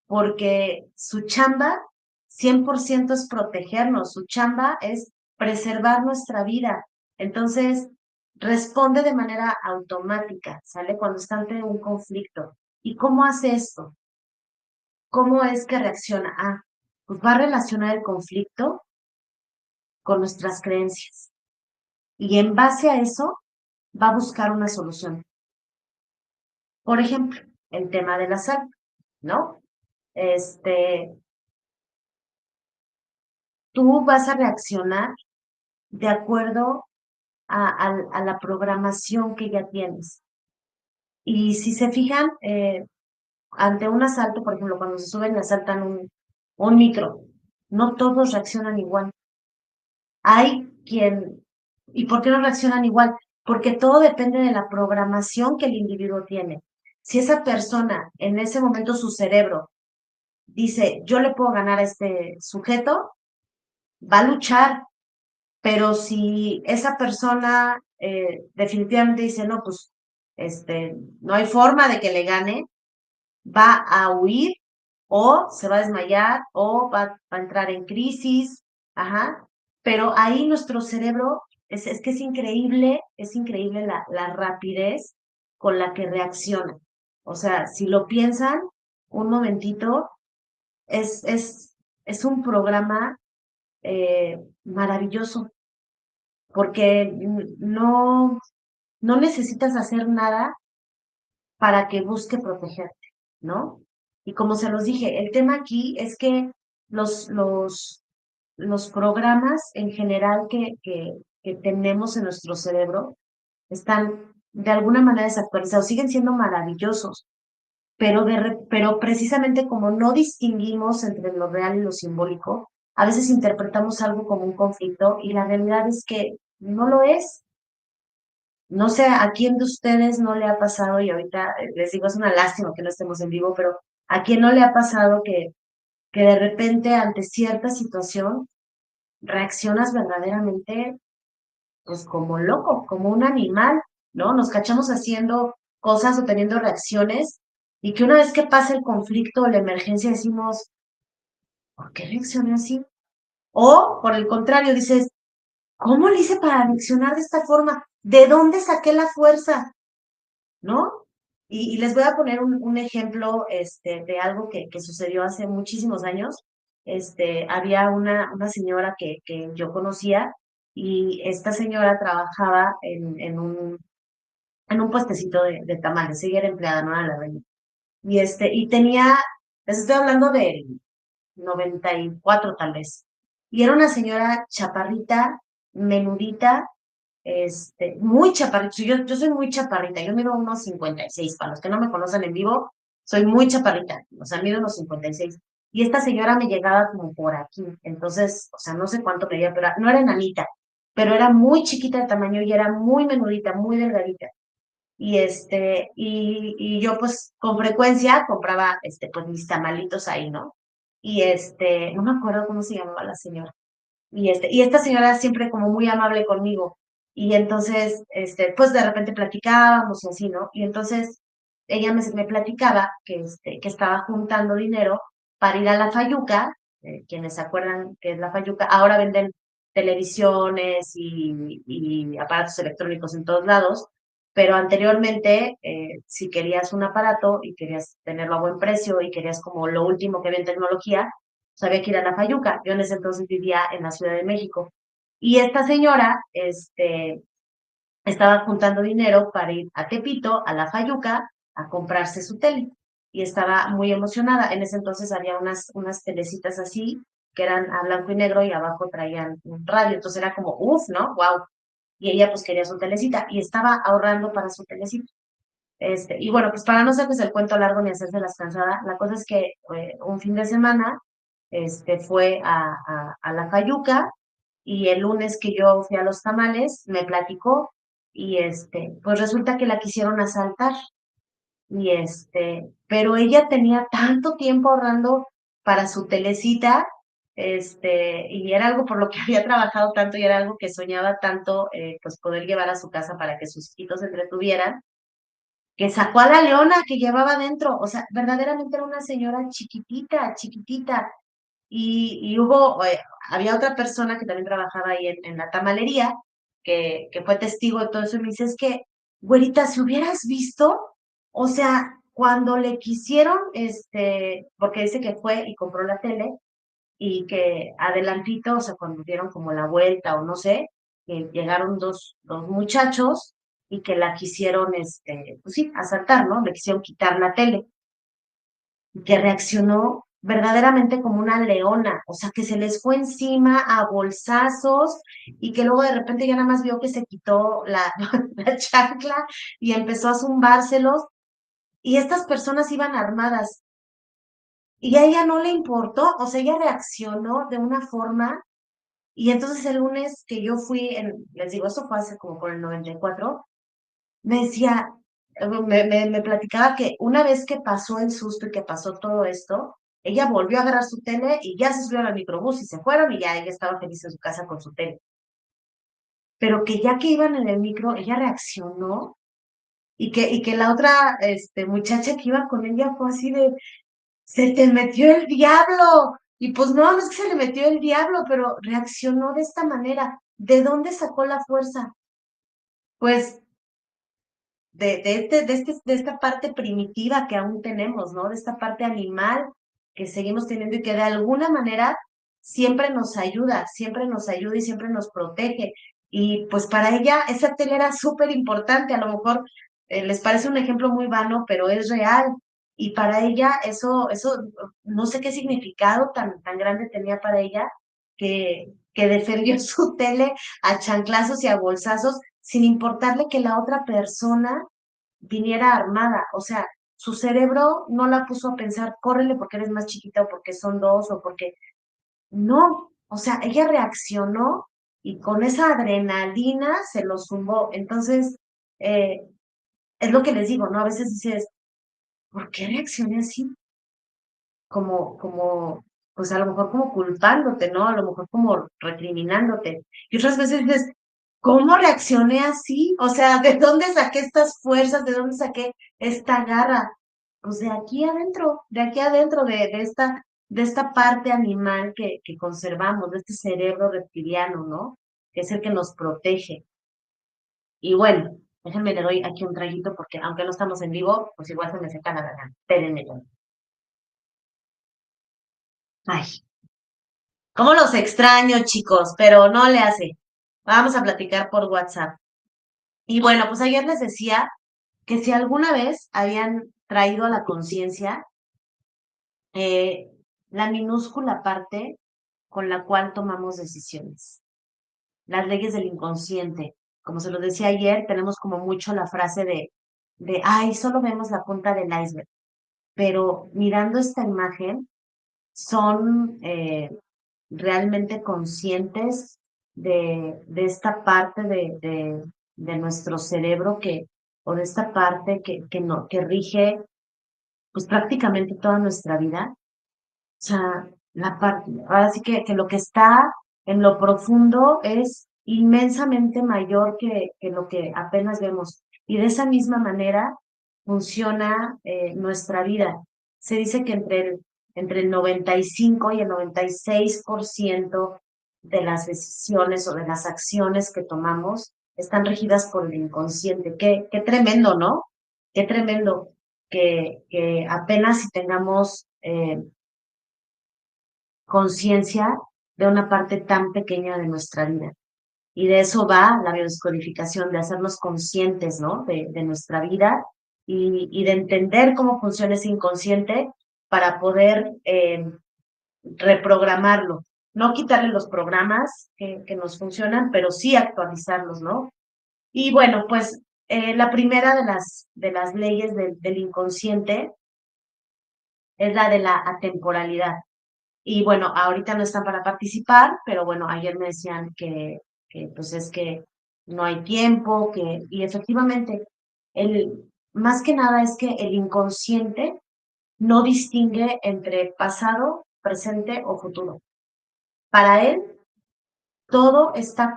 porque su chamba 100% es protegernos, su chamba es preservar nuestra vida. Entonces, responde de manera automática, ¿sale? Cuando está ante un conflicto. ¿Y cómo hace esto? ¿Cómo es que reacciona? Ah, pues va a relacionar el conflicto con nuestras creencias. Y en base a eso, va a buscar una solución. Por ejemplo, el tema de la sal, ¿no? Este, tú vas a reaccionar de acuerdo a la programación que ya tienes. Y si se fijan, ante un asalto, por ejemplo, cuando se suben y asaltan un micro, no todos reaccionan igual. Hay quien, ¿y por qué no reaccionan igual? Porque todo depende de la programación que el individuo tiene. Si esa persona, en ese momento su cerebro, dice, yo le puedo ganar a este sujeto, va a luchar, pero si esa persona definitivamente dice, no, pues, no hay forma de que le gane, va a huir o se va a desmayar o va a entrar en crisis, ajá, pero ahí nuestro cerebro, es que es increíble la rapidez con la que reacciona. O sea, si lo piensan un momentito, es, es, es un programa maravilloso, porque no necesitas hacer nada para que busque protegerte, ¿no? Y como se los dije, el tema aquí es que los, los, los programas en general que tenemos en nuestro cerebro están de alguna manera desactualizados, siguen siendo maravillosos, pero precisamente como no distinguimos entre lo real y lo simbólico, a veces interpretamos algo como un conflicto y la realidad es que no lo es. No sé a quién de ustedes no le ha pasado, y ahorita les digo, es una lástima que no estemos en vivo, pero a quién no le ha pasado que de repente ante cierta situación reaccionas verdaderamente, pues como loco, como un animal, ¿no? Nos cachamos haciendo cosas o teniendo reacciones y que una vez que pasa el conflicto o la emergencia decimos, ¿por qué reaccioné así? O por el contrario, dices, ¿cómo le hice para reaccionar de esta forma? ¿De dónde saqué la fuerza? ¿No? Y les voy a poner un ejemplo de algo que sucedió hace muchísimos años. Había una señora que yo conocía y esta señora trabajaba en un puestecito de tamales. Ella era empleada, no era la dueña. Y tenía, les estoy hablando del 94 tal vez. Y era una señora chaparrita, menudita, muy chaparrita. Yo soy muy chaparrita, yo mido unos 56. Para los que no me conocen en vivo, soy muy chaparrita, o sea, mido unos 56. Y esta señora me llegaba como por aquí, entonces, o sea, no sé cuánto medía, pero no era enanita, pero era muy chiquita de tamaño y era muy menudita, muy delgadita. Y yo pues con frecuencia compraba, pues mis tamalitos ahí, ¿no? No me acuerdo cómo se llamaba la señora. Y esta señora siempre como muy amable conmigo. Y entonces, pues de repente platicábamos y así, ¿no? Y entonces ella me platicaba que estaba juntando dinero para ir a la Fayuca, quienes se acuerdan que es la Fayuca, ahora venden televisiones y aparatos electrónicos en todos lados, pero anteriormente, si querías un aparato y querías tenerlo a buen precio y querías como lo último que había en tecnología, sabía que ir a la Fayuca. Yo en ese entonces vivía en la Ciudad de México. Y esta señora, estaba juntando dinero para ir a Tepito, a la Fayuca, a comprarse su tele. Y estaba muy emocionada. En ese entonces había unas telecitas así, que eran a blanco y negro y abajo traían un radio. Entonces era como, uff, ¿no? Wow. Y ella pues quería su telecita y estaba ahorrando para su telecita. Y bueno, pues para no hacerles el cuento largo ni hacerse las cansadas, la cosa es que un fin de semana fue a la Fayuca y el lunes que yo fui a los tamales me platicó y pues resulta que la quisieron asaltar pero ella tenía tanto tiempo ahorrando para su telecita, y era algo por lo que había trabajado tanto y era algo que soñaba tanto, pues poder llevar a su casa para que sus hijitos se entretuvieran que sacó a la leona que llevaba dentro, o sea, verdaderamente era una señora chiquitita, chiquitita, y había otra persona que también trabajaba ahí en la tamalería, que fue testigo de todo eso, y me dice, es que, güerita, si hubieras visto, o sea, cuando le quisieron, porque dice que fue y compró la tele, y que adelantito, o sea, cuando dieron como la vuelta o no sé, que llegaron dos muchachos y que la quisieron, pues sí, asaltar, ¿no? Le quisieron quitar la tele y que reaccionó verdaderamente como una leona, o sea, que se les fue encima a bolsazos y que luego de repente ya nada más vio que se quitó la chancla y empezó a zumbárselos y estas personas iban armadas y a ella no le importó, o sea, ella reaccionó de una forma y entonces el lunes que yo fui, les digo, eso fue hace como por el 94, me decía, me platicaba que una vez que pasó el susto y que pasó todo esto, ella volvió a agarrar su tele y ya se subieron al microbús y se fueron y ya ella estaba feliz en su casa con su tele. Pero que ya que iban en el micro, ella reaccionó y que la otra muchacha que iba con ella fue así de, se te metió el diablo. Y pues no, no es que se le metió el diablo, pero reaccionó de esta manera. ¿De dónde sacó la fuerza? Pues de esta parte primitiva que aún tenemos, ¿no? De esta parte animal que seguimos teniendo y que de alguna manera siempre nos ayuda y siempre nos protege. Y pues para ella esa tele era súper importante, a lo mejor les parece un ejemplo muy vano, pero es real. Y para ella eso, no sé qué significado tan grande tenía para ella que defendió su tele a chanclazos y a bolsazos sin importarle que la otra persona viniera armada. O sea, su cerebro no la puso a pensar, córrele porque eres más chiquita o porque son dos o porque... No, o sea, ella reaccionó y con esa adrenalina se lo zumbó. Entonces, eh, es lo que les digo, ¿no? A veces dices, ¿por qué reaccioné así? Pues a lo mejor como culpándote, ¿no? A lo mejor como recriminándote. Y otras veces dices, ¿cómo reaccioné así? O sea, ¿de dónde saqué estas fuerzas? ¿De dónde saqué esta garra? Pues de aquí adentro, de esta parte animal que conservamos, de este cerebro reptiliano, ¿no? Que es el que nos protege. Y bueno, déjenme le doy aquí un traguito porque aunque no estamos en vivo, pues igual se me seca la garganta. Espérenme. Ay, cómo los extraño, chicos, pero no le hace. Vamos a platicar por WhatsApp. Y bueno, pues ayer les decía que si alguna vez habían traído a la conciencia eh, la minúscula parte con la cual tomamos decisiones, las leyes del inconsciente. Como se lo decía ayer, tenemos como mucho la frase ay, solo vemos la punta del iceberg, pero mirando esta imagen, son realmente conscientes de esta parte de nuestro cerebro o de esta parte que rige pues prácticamente toda nuestra vida. O sea, la parte, ahora sí que lo que está en lo profundo es inmensamente mayor que lo que apenas vemos. Y de esa misma manera funciona nuestra vida. Se dice que entre el 95 y el 96% de las decisiones o de las acciones que tomamos están regidas por el inconsciente. Qué tremendo, ¿no? Qué tremendo que apenas si tengamos conciencia de una parte tan pequeña de nuestra vida. Y de eso va la biodescodificación, de hacernos conscientes, ¿no? De nuestra vida y de entender cómo funciona ese inconsciente para poder reprogramarlo. No quitarle los programas que nos funcionan, pero sí actualizarlos, ¿no? Y bueno, pues la primera de las leyes del inconsciente es la de la atemporalidad. Y bueno, ahorita no están para participar, pero bueno, ayer me decían que pues es que no hay tiempo, y efectivamente, más que nada es que el inconsciente no distingue entre pasado, presente o futuro. Para él, todo está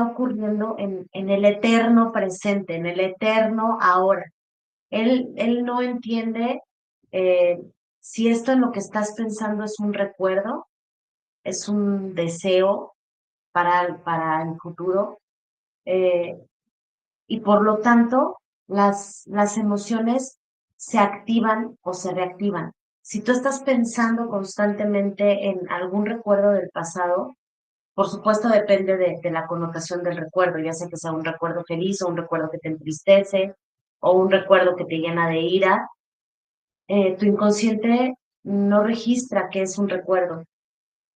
ocurriendo en el eterno presente, en el eterno ahora. Él no entiende eh, si esto en lo que estás pensando es un recuerdo, es un deseo para el futuro, eh, y por lo tanto las emociones se activan o se reactivan. Si tú estás pensando constantemente en algún recuerdo del pasado, por supuesto depende de la connotación del recuerdo, ya sea que sea un recuerdo feliz o un recuerdo que te entristece o un recuerdo que te llena de ira, tu inconsciente no registra que es un recuerdo.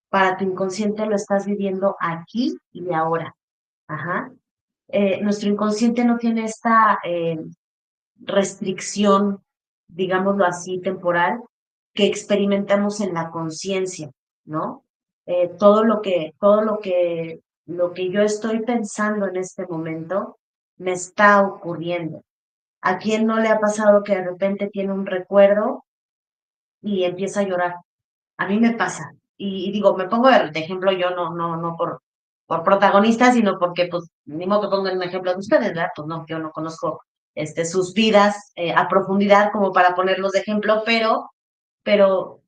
Para tu inconsciente lo estás viviendo aquí y ahora. Ajá. Nuestro inconsciente no tiene esta restricción, digámoslo así, temporal, que experimentamos en la conciencia, ¿no? Lo que yo estoy pensando en este momento me está ocurriendo. ¿A quién no le ha pasado que de repente tiene un recuerdo y empieza a llorar? A mí me pasa. Y digo, me pongo de ejemplo yo, no por protagonista, sino porque, pues, ni modo que pongan un ejemplo de ustedes, ¿verdad? Pues no, yo no conozco sus vidas a profundidad como para ponerlos de ejemplo, pero,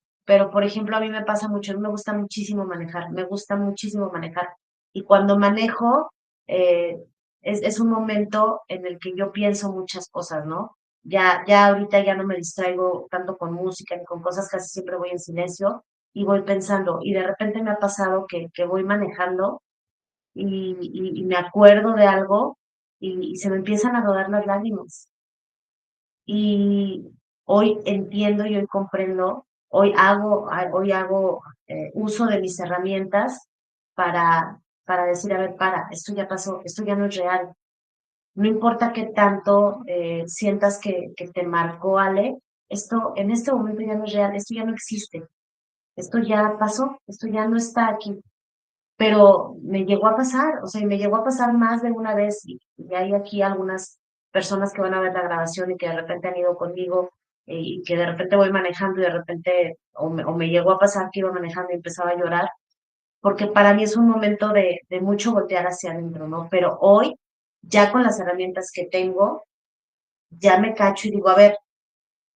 por ejemplo, a mí me pasa mucho, a mí me gusta muchísimo manejar, me gusta muchísimo manejar. Y cuando manejo, eh, es un momento en el que yo pienso muchas cosas, ¿no? Ya ahorita ya no me distraigo tanto con música ni con cosas, casi siempre voy en silencio y voy pensando. Y de repente me ha pasado que voy manejando y me acuerdo de algo y se me empiezan a rodar las lágrimas. Y hoy entiendo y hoy comprendo, hoy hago uso de mis herramientas para decir, a ver, esto ya pasó, esto ya no es real. No importa qué tanto sientas que te marcó Ale, esto en este momento ya no es real, esto ya no existe, esto ya pasó, esto ya no está aquí. Pero me llegó a pasar, o sea, y me llegó a pasar más de una vez, y hay aquí algunas personas que van a ver la grabación y que de repente han ido conmigo y que de repente voy manejando y de repente, o me llegó a pasar que iba manejando y empezaba a llorar, porque para mí es un momento de mucho voltear hacia adentro, ¿no? Pero hoy, ya con las herramientas que tengo, ya me cacho y digo, a ver,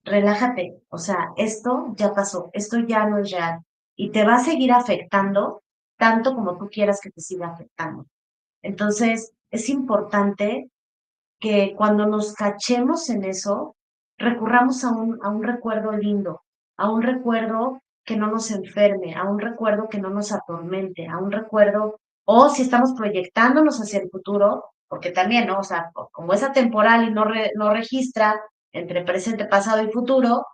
relájate, o sea, esto ya pasó, esto ya no es real y te va a seguir afectando tanto como tú quieras que te siga afectando. Entonces, es importante que cuando nos cachemos en eso, recurramos a un recuerdo lindo, a un recuerdo que no nos enferme, a un recuerdo que no nos atormente, a un recuerdo, o si estamos proyectándonos hacia el futuro, porque también, ¿no? O sea, como es atemporal y no registra entre presente, pasado y futuro,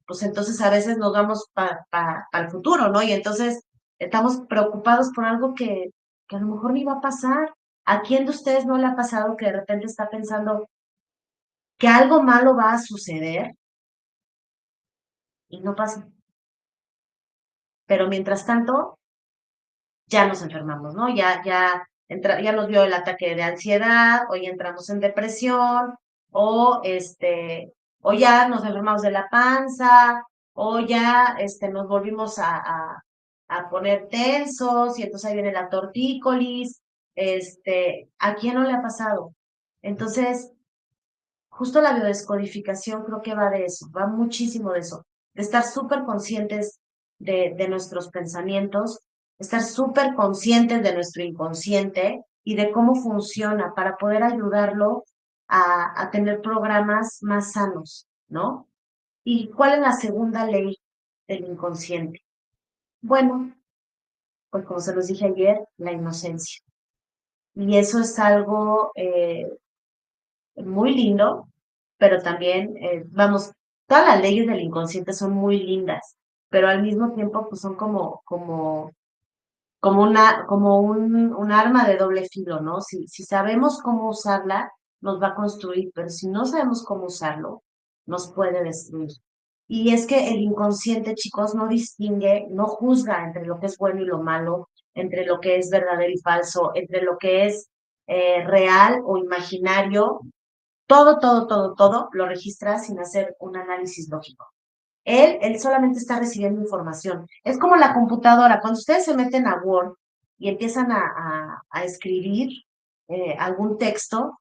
pues entonces a veces nos vamos para el futuro, ¿no? Y entonces estamos preocupados por algo que a lo mejor ni va a pasar. ¿A quién de ustedes no le ha pasado que de repente está pensando que algo malo va a suceder y no pasa? Pero mientras tanto, ya nos enfermamos, ¿no? Ya nos dio el ataque de ansiedad, o ya entramos en depresión, o o ya nos enfermamos de la panza, o ya nos volvimos a poner tensos, y entonces ahí viene la tortícolis. ¿A quién no le ha pasado? Entonces, justo la biodescodificación creo que va de eso, va muchísimo de eso, de estar súper conscientes de nuestros pensamientos, estar súper conscientes de nuestro inconsciente y de cómo funciona para poder ayudarlo a tener programas más sanos, ¿no? ¿Y cuál es la segunda ley del inconsciente? Bueno, pues como se los dije ayer, la inocencia. Y eso es algo muy lindo, pero también, vamos, todas las leyes del inconsciente son muy lindas, pero al mismo tiempo pues son como un arma de doble filo, ¿no? Si sabemos cómo usarla, nos va a construir, pero si no sabemos cómo usarlo, nos puede destruir. Y es que el inconsciente, chicos, no distingue, no juzga entre lo que es bueno y lo malo, entre lo que es verdadero y falso, entre lo que es real o imaginario. Todo lo registra sin hacer un análisis lógico. Él solamente está recibiendo información. Es como la computadora. Cuando ustedes se meten a Word y empiezan a escribir algún texto,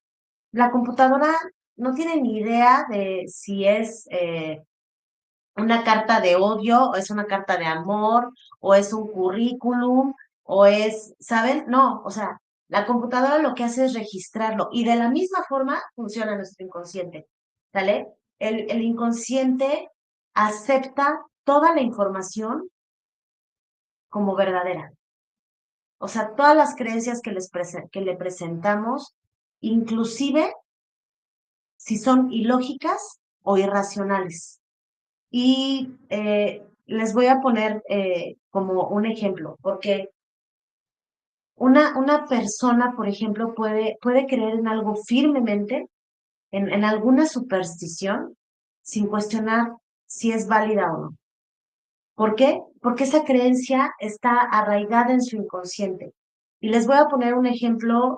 la computadora no tiene ni idea de si es una carta de odio, o es una carta de amor, o es un currículum, o es, ¿saben? No, o sea, la computadora lo que hace es registrarlo y de la misma forma funciona nuestro inconsciente, ¿sale? El inconsciente acepta toda la información como verdadera. O sea, todas las creencias que le presentamos, inclusive si son ilógicas o irracionales. Y les voy a poner como un ejemplo, porque una persona, por ejemplo, puede creer en algo firmemente, en alguna superstición, sin cuestionar si es válida o no. ¿Por qué? Porque esa creencia está arraigada en su inconsciente. Y les voy a poner un ejemplo,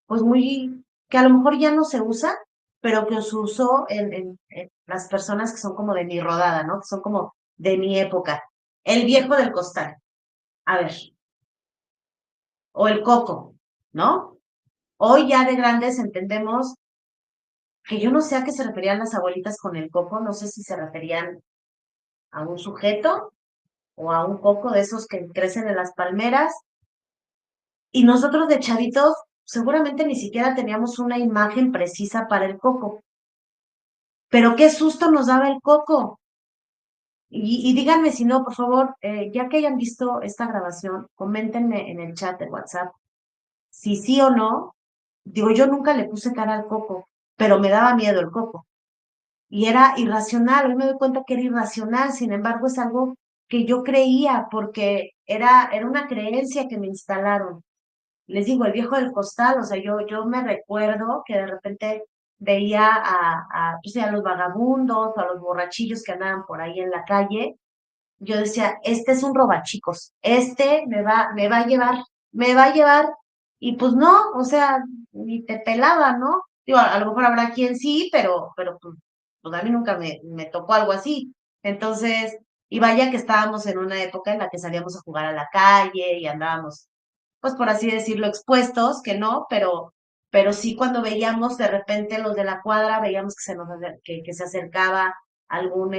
pues muy, que a lo mejor ya no se usa, pero que se usó en las personas que son como de mi rodada, ¿no? Que son como de mi época. El viejo del costal, a ver, o el coco, ¿no? Hoy ya de grandes entendemos que yo no sé a qué se referían las abuelitas con el coco, no sé si se referían a un sujeto o a un coco de esos que crecen en las palmeras. Y nosotros de chavitos seguramente ni siquiera teníamos una imagen precisa para el coco. Pero qué susto nos daba el coco. Y díganme si no, por favor, ya que hayan visto esta grabación, coméntenme en el chat de WhatsApp si sí o no. Digo, yo nunca le puse cara al coco, pero me daba miedo el coco. Y era irracional, hoy me doy cuenta que era irracional, sin embargo es algo que yo creía porque era una creencia que me instalaron. Les digo, el viejo del costal, o sea, yo me recuerdo que de repente veía pues, a los vagabundos o a los borrachillos que andaban por ahí en la calle. Yo decía, este es un robachicos, este me va a llevar, y pues no, o sea, ni te pelaba, ¿no? Digo, a lo mejor habrá quien sí, pero pues a mí nunca me tocó algo así. Entonces, y vaya que estábamos en una época en la que salíamos a jugar a la calle y andábamos, pues por así decirlo, expuestos, que no, pero sí cuando veíamos de repente los de la cuadra, veíamos que se acercaba algún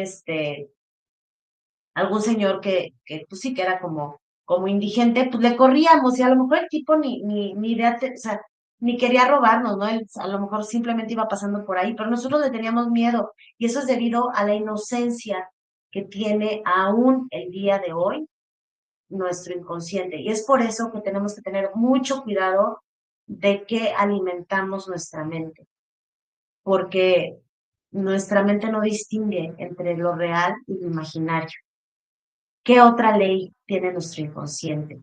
algún señor que pues sí que era como indigente, pues le corríamos y a lo mejor el tipo ni idea, o sea, ni quería robarnos, ¿no? Él a lo mejor simplemente iba pasando por ahí, pero nosotros le teníamos miedo y eso es debido a la inocencia que tiene aún el día de hoy nuestro inconsciente. Y es por eso que tenemos que tener mucho cuidado de qué alimentamos nuestra mente, porque nuestra mente no distingue entre lo real y lo imaginario. ¿Qué otra ley tiene nuestro inconsciente?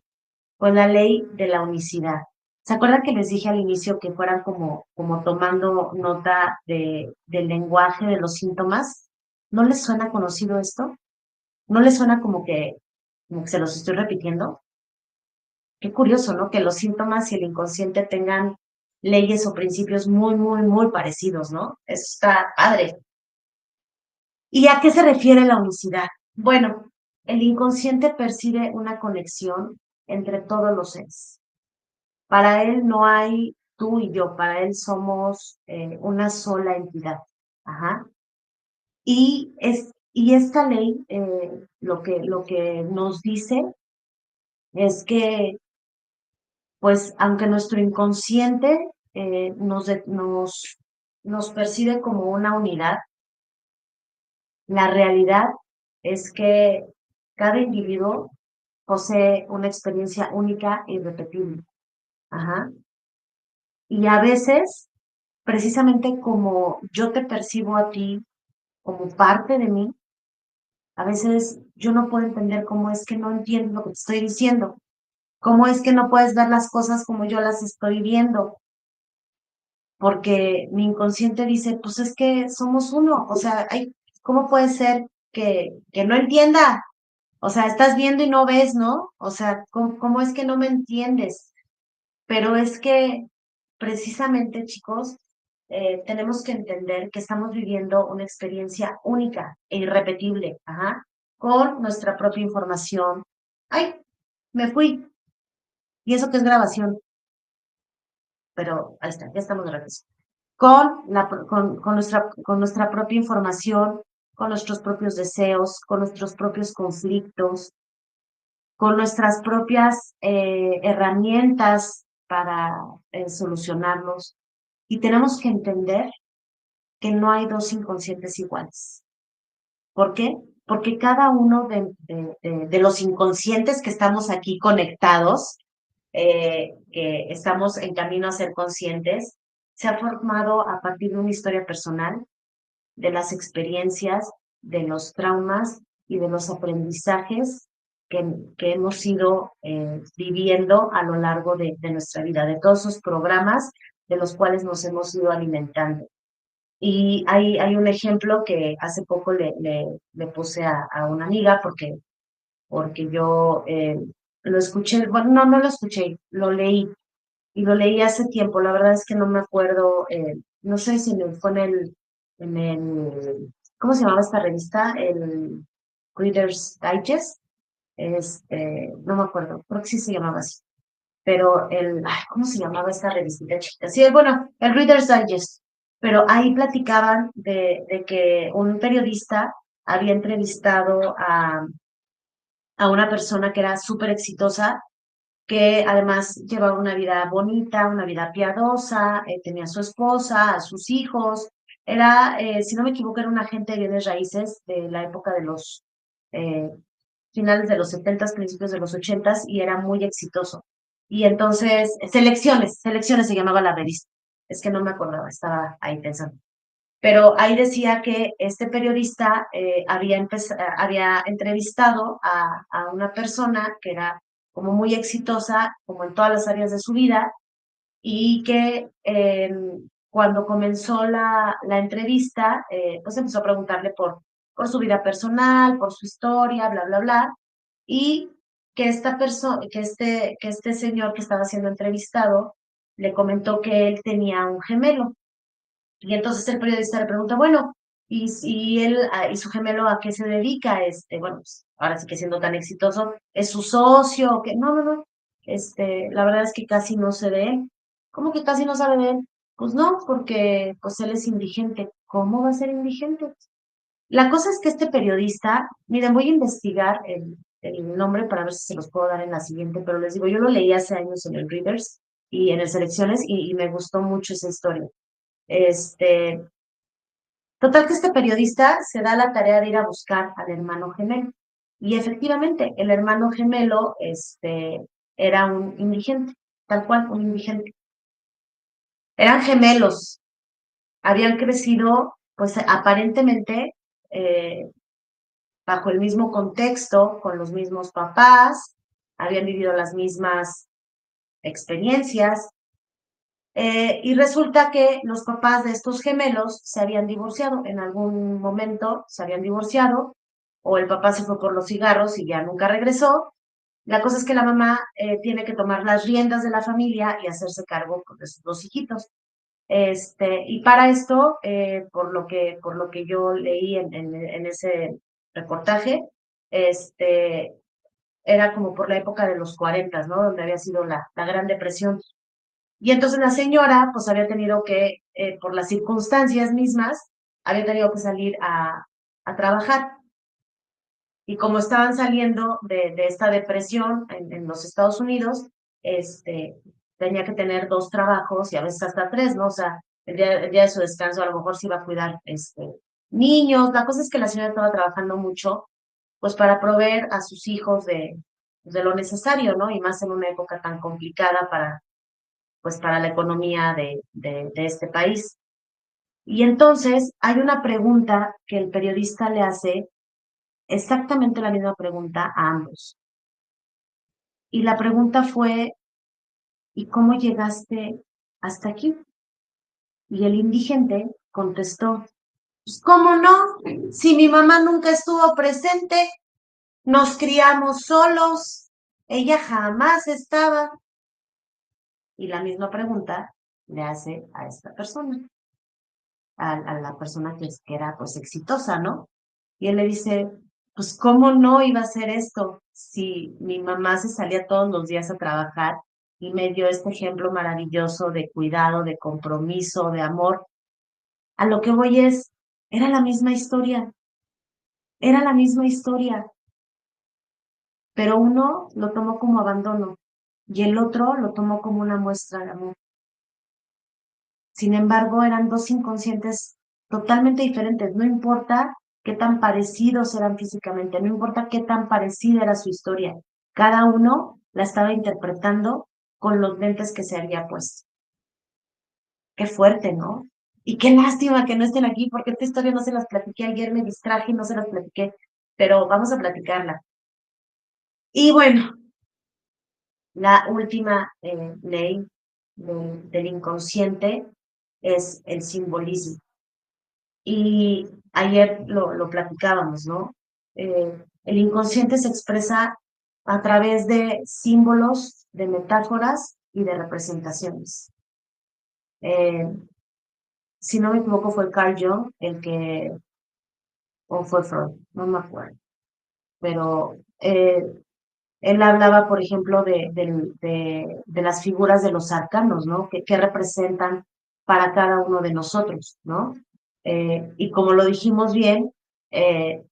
Pues la ley de la unicidad. ¿Se acuerdan que les dije al inicio que fueran como tomando nota del lenguaje de los síntomas? ¿No les suena conocido esto? ¿No les suena como que se los estoy repitiendo? Qué curioso, ¿no? Que los síntomas y el inconsciente tengan leyes o principios muy, muy, muy parecidos, ¿no? Eso está padre. ¿Y a qué se refiere la unicidad? Bueno, el inconsciente percibe una conexión entre todos los seres. Para él no hay tú y yo, para él somos una sola entidad. Ajá. Y esta ley lo que nos dice es que, pues, aunque nuestro inconsciente nos percibe como una unidad, la realidad es que cada individuo posee una experiencia única e irrepetible. Ajá. Y a veces, precisamente como yo te percibo a ti como parte de mí, a veces yo no puedo entender cómo es que no entiendes lo que te estoy diciendo, cómo es que no puedes ver las cosas como yo las estoy viendo, porque mi inconsciente dice, pues es que somos uno, o sea, ¿cómo puede ser que no entienda? O sea, estás viendo y no ves, ¿no? O sea, ¿cómo es que no me entiendes? Pero es que precisamente, chicos, tenemos que entender que estamos viviendo una experiencia única e irrepetible, ajá, con nuestra propia información. Ay, me fui. Y eso que es grabación, pero ahí está, ya estamos de regreso. Con nuestra propia información, con nuestros propios deseos, con nuestros propios conflictos, con nuestras propias herramientas para solucionarlos. Y tenemos que entender que no hay dos inconscientes iguales. ¿Por qué? Porque cada uno de los inconscientes que estamos aquí conectados, que estamos en camino a ser conscientes, se ha formado a partir de una historia personal, de las experiencias, de los traumas y de los aprendizajes que hemos ido viviendo a lo largo de nuestra vida, de todos esos programas de los cuales nos hemos ido alimentando. Y hay un ejemplo que hace poco le puse a una amiga porque yo lo escuché, bueno, no lo escuché, lo leí, y lo leí hace tiempo, la verdad es que no me acuerdo, no sé si fue en el, ¿cómo se llamaba esta revista? El Reader's Digest, no me acuerdo, creo que sí se llamaba así, pero ¿cómo se llamaba esta revistita chiquita? Sí, bueno, el Reader's Digest, pero ahí platicaban de que un periodista había entrevistado a una persona que era súper exitosa, que además llevaba una vida bonita, una vida piadosa, tenía a su esposa, a sus hijos, era, si no me equivoco, era un agente de bienes raíces de la época de los eh, finales de los 70, principios de los 80, y era muy exitoso. Y entonces, Selecciones se llamaba la revista. Es que no me acordaba, estaba ahí pensando. Pero ahí decía que este periodista había entrevistado a una persona que era como muy exitosa, como en todas las áreas de su vida, y que cuando comenzó la entrevista, pues empezó a preguntarle por su vida personal, por su historia, bla, bla, bla, y que esta persona, que este señor que estaba siendo entrevistado le comentó que él tenía un gemelo. Y entonces el periodista le pregunta, bueno, ¿y su gemelo a qué se dedica? Bueno, pues, ahora sí que siendo tan exitoso, ¿es su socio? ¿O qué? No, no, no. La verdad es que casi no sé de él. ¿Cómo que casi no sabe de él? Pues no, porque pues él es indigente. ¿Cómo va a ser indigente? La cosa es que este periodista, miren, voy a investigar el nombre para ver si se los puedo dar en la siguiente, pero les digo, yo lo leí hace años en el Readers y en el Selecciones y me gustó mucho esa historia. Este, Total que este periodista se da la tarea de ir a buscar al hermano gemelo. Y efectivamente, el hermano gemelo, era un indigente, tal cual, un indigente. Eran gemelos, habían crecido, pues aparentemente, eh, bajo el mismo contexto, con los mismos papás, habían vivido las mismas experiencias, y resulta que los papás de estos gemelos se habían divorciado, en algún momento se habían divorciado, o el papá se fue por los cigarros y ya nunca regresó. La cosa es que la mamá tiene que tomar las riendas de la familia y hacerse cargo, pues, de sus dos hijitos. Y para esto, por lo que yo leí en ese reportaje, este, era como por la época de los 40, ¿no? Donde había sido la Gran Depresión. Y entonces la señora, pues había tenido que, por las circunstancias mismas, había tenido que salir a trabajar. Y como estaban saliendo de esta depresión en los Estados Unidos, tenía que tener dos trabajos y a veces hasta tres, ¿no? O sea, el día de su descanso a lo mejor se iba a cuidar niños. La cosa es que la señora estaba trabajando mucho, pues para proveer a sus hijos de lo necesario, ¿no? Y más en una época tan complicada pues para la economía de este país. Y entonces hay una pregunta que el periodista le hace, exactamente la misma pregunta a ambos. Y la pregunta fue, ¿y cómo llegaste hasta aquí? Y el indigente contestó, pues, ¿cómo no? Si mi mamá nunca estuvo presente, nos criamos solos, ella jamás estaba. Y la misma pregunta le hace a esta persona, a la persona que era pues exitosa, ¿no? Y él le dice, pues ¿cómo no iba a hacer esto si mi mamá se salía todos los días a trabajar y me dio este ejemplo maravilloso de cuidado, de compromiso, de amor? A lo que voy era la misma historia, era la misma historia, pero uno lo tomó como abandono y el otro lo tomó como una muestra de amor. Sin embargo, eran dos inconscientes totalmente diferentes. No importa qué tan parecidos eran físicamente, no importa qué tan parecida era su historia. Cada uno la estaba interpretando con los lentes que se había puesto. Qué fuerte, ¿no? Y qué lástima que no estén aquí, porque esta historia no se las platiqué ayer, me distraje y no se las platiqué. pero vamos a platicarla. Y bueno, la última ley del inconsciente es el simbolismo. Y ayer lo platicábamos, ¿no? El inconsciente se expresa a través de símbolos, de metáforas y de representaciones. Eh, si no me equivoco, fue Carl Jung el que, o fue Freud, no me acuerdo, pero él hablaba, por ejemplo, de las figuras de los arcanos, ¿no? Que representan para cada uno de nosotros, ¿no? Y como lo dijimos bien, eh,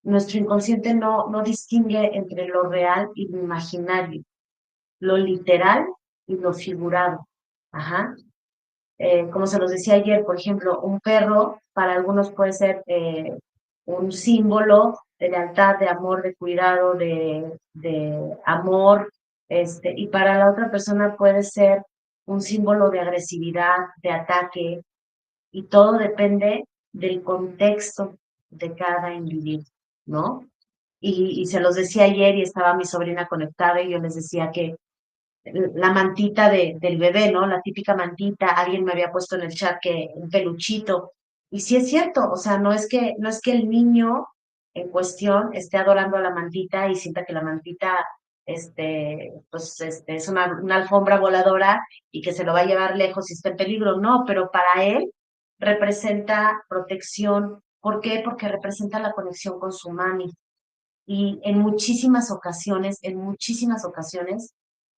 nuestro inconsciente no distingue entre lo real y lo imaginario, lo literal y lo figurado. Ajá. Como se los decía ayer, por ejemplo, un perro para algunos puede ser un símbolo de lealtad, de amor, de cuidado, de amor, y para la otra persona puede ser un símbolo de agresividad, de ataque, y todo depende del contexto de cada individuo, ¿no? Y se los decía ayer y estaba mi sobrina conectada y yo les decía que la mantita del bebé, ¿no? La típica mantita, alguien me había puesto en el chat que un peluchito. Y sí es cierto, o sea, no es que el niño en cuestión esté adorando a la mantita y sienta que la mantita, pues, es una alfombra voladora y que se lo va a llevar lejos y está en peligro. No, pero para él representa protección. ¿Por qué? Porque representa la conexión con su mami. Y en muchísimas ocasiones,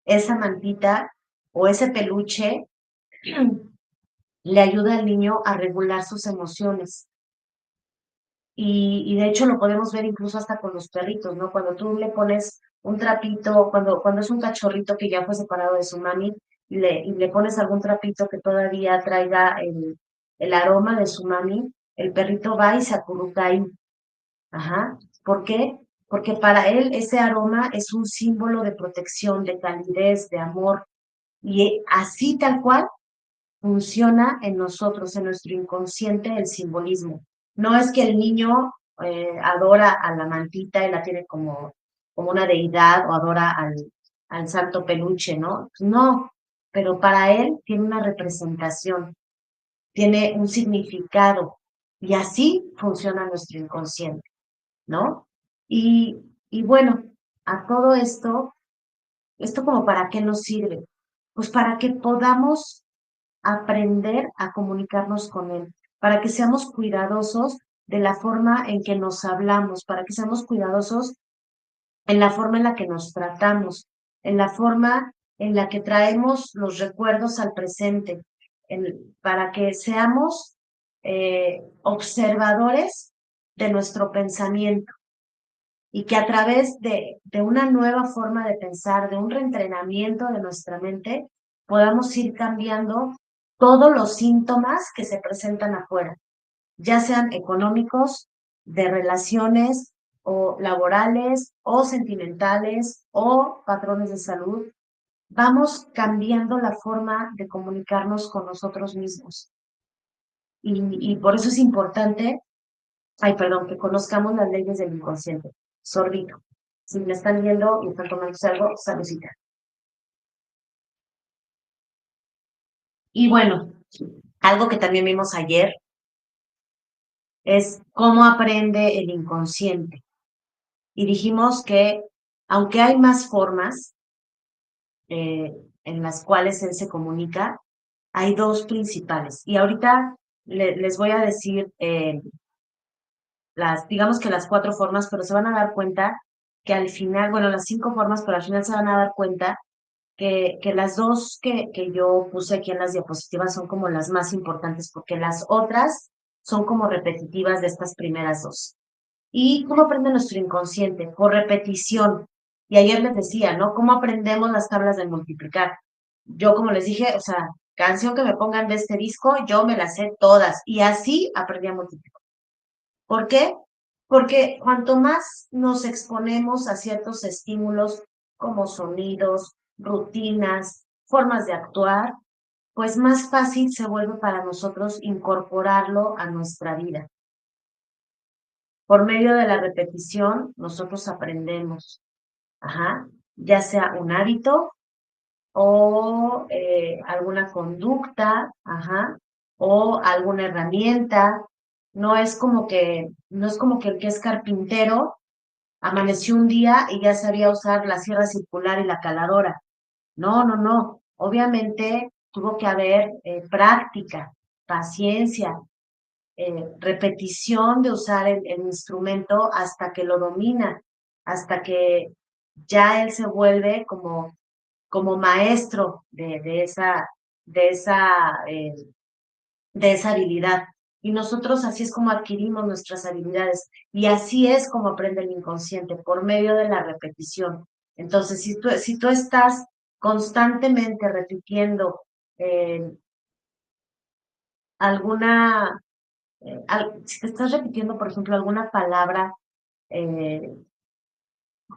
esa mantita o ese peluche le ayuda al niño a regular sus emociones. Y de hecho lo podemos ver incluso hasta con los perritos, ¿no? Cuando tú le pones un trapito, cuando es un cachorrito que ya fue separado de su mami, y le pones algún trapito que todavía traiga el aroma de su mami, el perrito va y se acurruca ahí. Ajá. ¿Por qué? Porque para él ese aroma es un símbolo de protección, de calidez, de amor. Y así tal cual funciona en nosotros, en nuestro inconsciente, el simbolismo. No es que el niño adora a la mantita y la tiene como una deidad o adora al santo peluche, ¿no? No, pero para él tiene una representación, tiene un significado. Y así funciona nuestro inconsciente, ¿no? Y, y bueno, a todo ¿esto como para qué nos sirve? Pues para que podamos aprender a comunicarnos con él, para que seamos cuidadosos de la forma en que nos hablamos, para que seamos cuidadosos en la forma en la que nos tratamos, en la forma en la que traemos los recuerdos al presente, para que seamos observadores de nuestro pensamiento y que a través de una nueva forma de pensar, de un reentrenamiento de nuestra mente, podamos ir cambiando todos los síntomas que se presentan afuera, ya sean económicos, de relaciones o laborales o sentimentales o patrones de salud. Vamos cambiando la forma de comunicarnos con nosotros mismos. Y por eso es importante, ay, perdón, que conozcamos las leyes del inconsciente. Sorbito. Si me están viendo y están tomando algo, saludcita. Y bueno, algo que también vimos ayer es cómo aprende el inconsciente. Y dijimos que aunque hay más formas eh, en las cuales él se comunica, hay dos principales. Y ahorita les voy a decir digamos que las cuatro formas, pero se van a dar cuenta que al final, bueno, las cinco formas, pero al final se van a dar cuenta que las dos que yo puse aquí en las diapositivas son como las más importantes, porque las otras son como repetitivas de estas primeras dos. ¿Y cómo aprende nuestro inconsciente? Por repetición. Y ayer les decía, ¿no? ¿Cómo aprendemos las tablas de multiplicar? Yo, como les dije, o sea, canción que me pongan de este disco, yo me las sé todas. Y así aprendí a multiplicar. ¿Por qué? Porque cuanto más nos exponemos a ciertos estímulos como sonidos, rutinas, formas de actuar, pues más fácil se vuelve para nosotros incorporarlo a nuestra vida. por medio de la repetición, nosotros aprendemos, ajá, ya sea un hábito o alguna conducta, ajá, o alguna herramienta. No es como que el que es carpintero amaneció un día y ya sabía usar la sierra circular y la caladora. No, no, no. Obviamente tuvo que haber práctica, paciencia, repetición de usar el instrumento hasta que lo domina, hasta que ya él se vuelve como maestro de esa, eh, de esa habilidad. Y nosotros así es como adquirimos nuestras habilidades y así es como aprende el inconsciente, por medio de la repetición. Entonces, si tú estás constantemente repitiendo eh, alguna, si te estás repitiendo, por ejemplo, alguna palabra eh,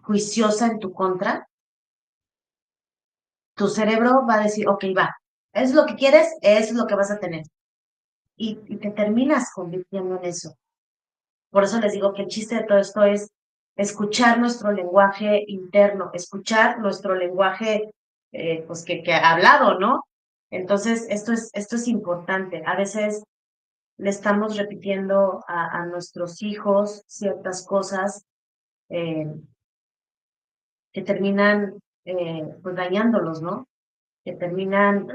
juiciosa en tu contra, tu cerebro va a decir, ok, va, es lo que quieres, es lo que vas a tener. Y te terminas convirtiendo en eso. Por eso les digo que el chiste de todo esto es escuchar nuestro lenguaje interno, escuchar nuestro lenguaje, pues que ha hablado, ¿no? Entonces, esto es importante. A veces le estamos repitiendo a nuestros hijos ciertas cosas eh, que terminan pues dañándolos, ¿no? Que terminan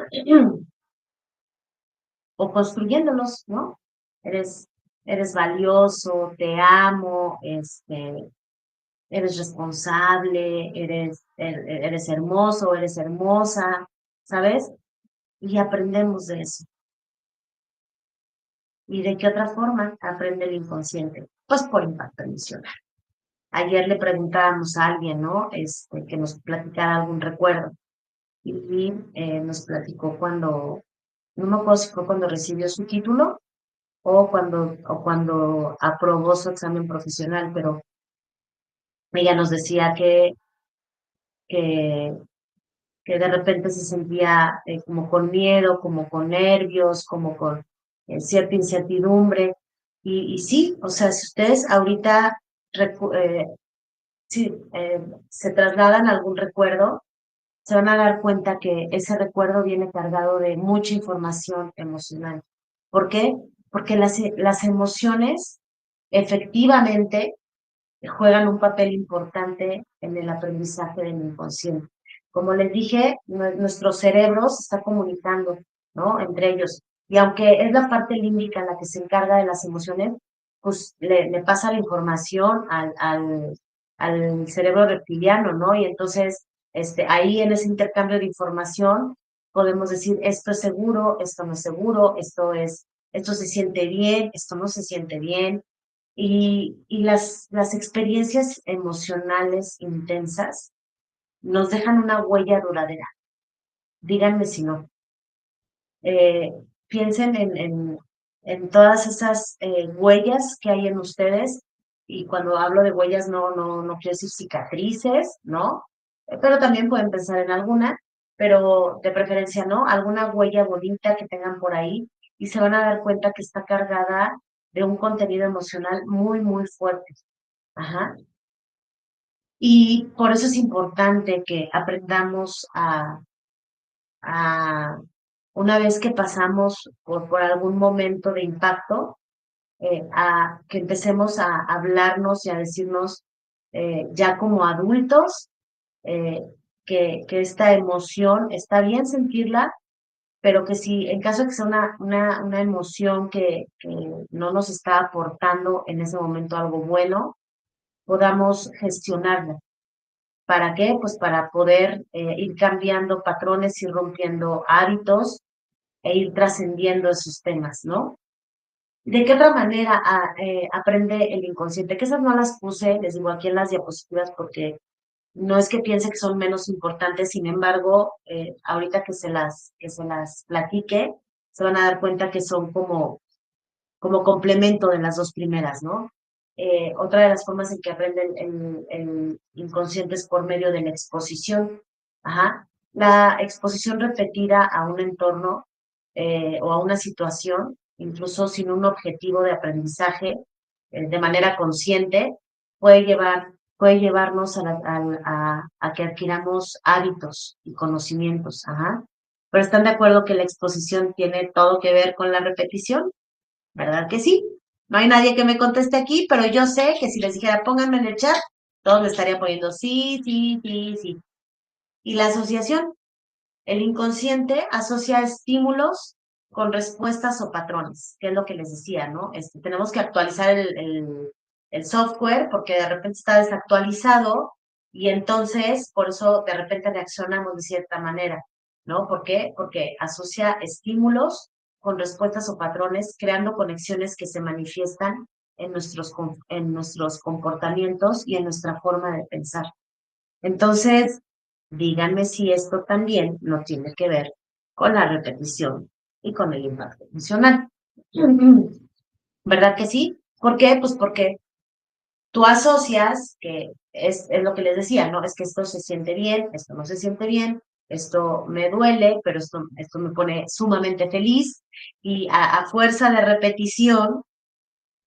o construyéndolos, ¿no? Eres, eres valioso, te amo, eres responsable, eres hermoso, eres hermosa, ¿sabes? Y aprendemos de eso. ¿Y de qué otra forma aprende el inconsciente? Pues por impacto emocional. Ayer le preguntábamos a alguien, ¿no? Que nos platicara algún recuerdo. Y nos platicó no me acuerdo si fue cuando recibió su título o cuando aprobó su examen profesional, pero ella nos decía que, que de repente se sentía como con miedo, como con nervios, como con cierta incertidumbre. Y sí, o sea, si ustedes ahorita sí, se trasladan a algún recuerdo, se van a dar cuenta que ese recuerdo viene cargado de mucha información emocional. ¿Por qué? Porque las emociones efectivamente juegan un papel importante en el aprendizaje del inconsciente. Como les dije, nuestro cerebro se está comunicando, ¿no? Entre ellos. Y aunque es la parte límbica la que se encarga de las emociones, pues le pasa la información al cerebro reptiliano, ¿no? Y entonces, ahí en ese intercambio de información, podemos decir, esto es seguro, esto no es seguro, esto se siente bien, esto no se siente bien, y las experiencias emocionales intensas nos dejan una huella duradera. Díganme si no. Eh, Piensen en todas esas huellas que hay en ustedes, y cuando hablo de huellas no quiero decir cicatrices, ¿no? Pero también pueden pensar en alguna, pero de preferencia no, alguna huella bonita que tengan por ahí, y se van a dar cuenta que está cargada de un contenido emocional muy, muy fuerte. Ajá. Y por eso es importante que aprendamos a una vez que pasamos por algún momento de impacto, a que empecemos a hablarnos y a decirnos ya como adultos eh, que esta emoción está bien sentirla, pero que si en caso de que sea una emoción que no nos está aportando en ese momento algo bueno, podamos gestionarla. ¿Para qué? Pues para poder ir cambiando patrones, ir rompiendo hábitos e ir trascendiendo esos temas, ¿no? ¿De qué otra manera aprende el inconsciente? Que esas no las puse, les digo, aquí en las diapositivas porque no es que piense que son menos importantes, sin embargo, ahorita que se las platique, se van a dar cuenta que son como complemento de las dos primeras, ¿no? Otra de las formas en que aprende el inconsciente es por medio de la exposición. Ajá. La exposición repetida a un entorno o a una situación, incluso sin un objetivo de aprendizaje, de manera consciente, puede llevarnos a que adquiramos hábitos y conocimientos. Ajá. Pero ¿están de acuerdo que la exposición tiene todo que ver con la repetición? ¿Verdad que sí? No hay nadie que me conteste aquí, pero yo sé que si les dijera pónganme en el chat, todos me estarían poniendo sí, sí, sí, sí. Y la asociación, el inconsciente asocia estímulos con respuestas o patrones, que es lo que les decía, ¿no? Tenemos que actualizar el software porque de repente está desactualizado y entonces por eso de repente reaccionamos de cierta manera, ¿no? ¿Por qué? Porque asocia estímulos con respuestas o patrones, creando conexiones que se manifiestan en nuestros comportamientos y en nuestra forma de pensar. Entonces, díganme si esto también no tiene que ver con la repetición y con el impacto emocional. ¿Verdad que sí? ¿Por qué? Pues porque tú asocias, que es lo que les decía, ¿no? Es que esto se siente bien, esto no se siente bien, esto me duele, pero esto me pone sumamente feliz y a fuerza de repetición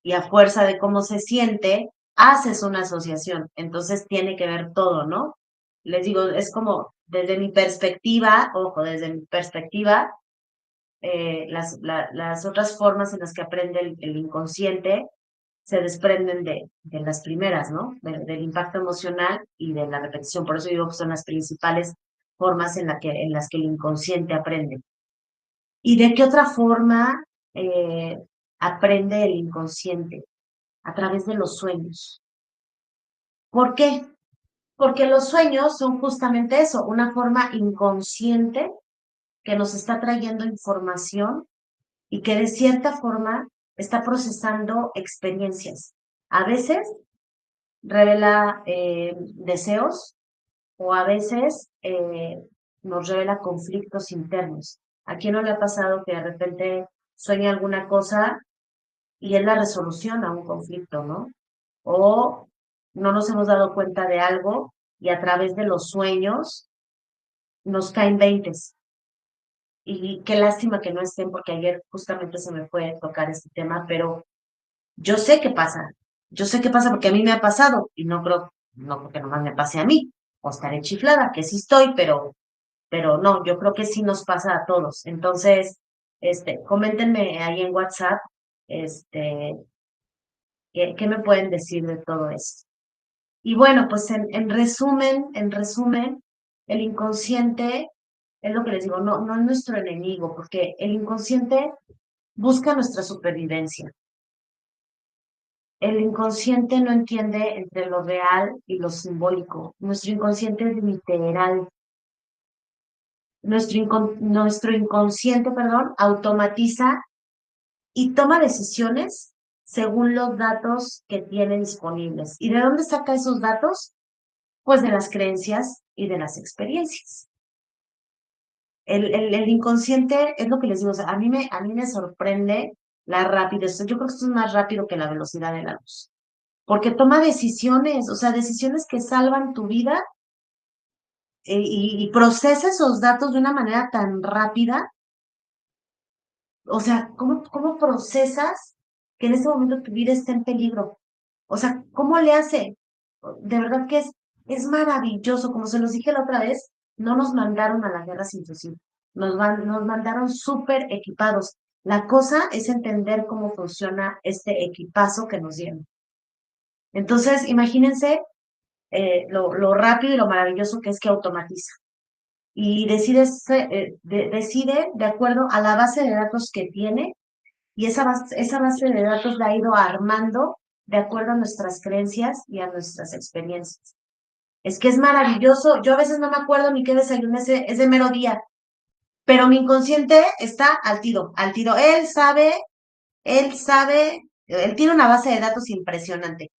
y a fuerza de cómo se siente, haces una asociación. Entonces tiene que ver todo, ¿no? Les digo, es como desde mi perspectiva, ojo, desde mi perspectiva, las otras formas en las que aprende el inconsciente se desprenden de las primeras, ¿no? Del impacto emocional y de la repetición. Por eso digo que son las principales formas en las que el inconsciente aprende. ¿Y de qué otra forma aprende el inconsciente? A través de los sueños. ¿Por qué? Porque los sueños son justamente eso, una forma inconsciente que nos está trayendo información y que de cierta forma está procesando experiencias. A veces revela deseos o a veces nos revela conflictos internos. ¿A quién no le ha pasado que de repente sueña alguna cosa y es la resolución a un conflicto, ¿no? O no nos hemos dado cuenta de algo y a través de los sueños nos caen veintes. Y qué lástima que no estén, porque ayer justamente se me fue a tocar este tema, pero yo sé qué pasa. Yo sé qué pasa porque a mí me ha pasado y no creo, no porque nomás me pase a mí, o estaré chiflada, que sí estoy, pero no, yo creo que sí nos pasa a todos. Entonces, coméntenme ahí en WhatsApp, este, qué me pueden decir de todo esto. Y bueno, pues en resumen, el inconsciente es lo que les digo, no es nuestro enemigo, porque el inconsciente busca nuestra supervivencia. El inconsciente no entiende entre lo real y lo simbólico. Nuestro inconsciente es literal. Nuestro inconsciente, perdón, automatiza y toma decisiones según los datos que tiene disponibles. ¿Y de dónde saca esos datos? Pues de las creencias y de las experiencias. El inconsciente es lo que les digo, o sea, a mí me sorprende la rapidez. Yo creo que esto es más rápido que la velocidad de la luz, porque toma decisiones, o sea, decisiones que salvan tu vida y procesa esos datos de una manera tan rápida. O sea, ¿cómo procesas que en ese momento tu vida está en peligro? O sea, ¿cómo le hace? De verdad que es maravilloso. Como se los dije la otra vez, no nos mandaron a la guerra sin fusil. Nos mandaron súper equipados. La cosa es entender cómo funciona este equipazo que nos dieron. Entonces, imagínense lo rápido y lo maravilloso que es que automatiza. Y decide de acuerdo a la base de datos que tiene y esa base de datos la ha ido armando de acuerdo a nuestras creencias y a nuestras experiencias. Es que es maravilloso. Yo a veces no me acuerdo ni qué desayuné ese mero día, pero mi inconsciente está al tiro, al tiro. Él tiene una base de datos impresionante.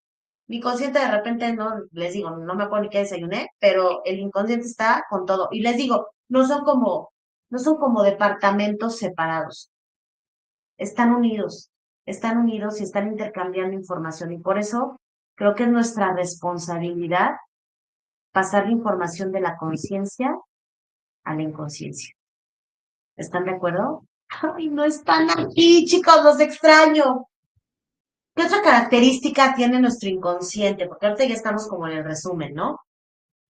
Mi inconsciente de repente no, les digo, no me acuerdo ni qué desayuné, pero el inconsciente está con todo. Y les digo, no son como departamentos separados, están unidos y están intercambiando información. Y por eso creo que es nuestra responsabilidad pasar la información de la conciencia a la inconsciencia. ¿Están de acuerdo? Ay, no están aquí, chicos, los extraño. ¿Qué otra característica tiene nuestro inconsciente? Porque ahorita ya estamos como en el resumen, ¿no?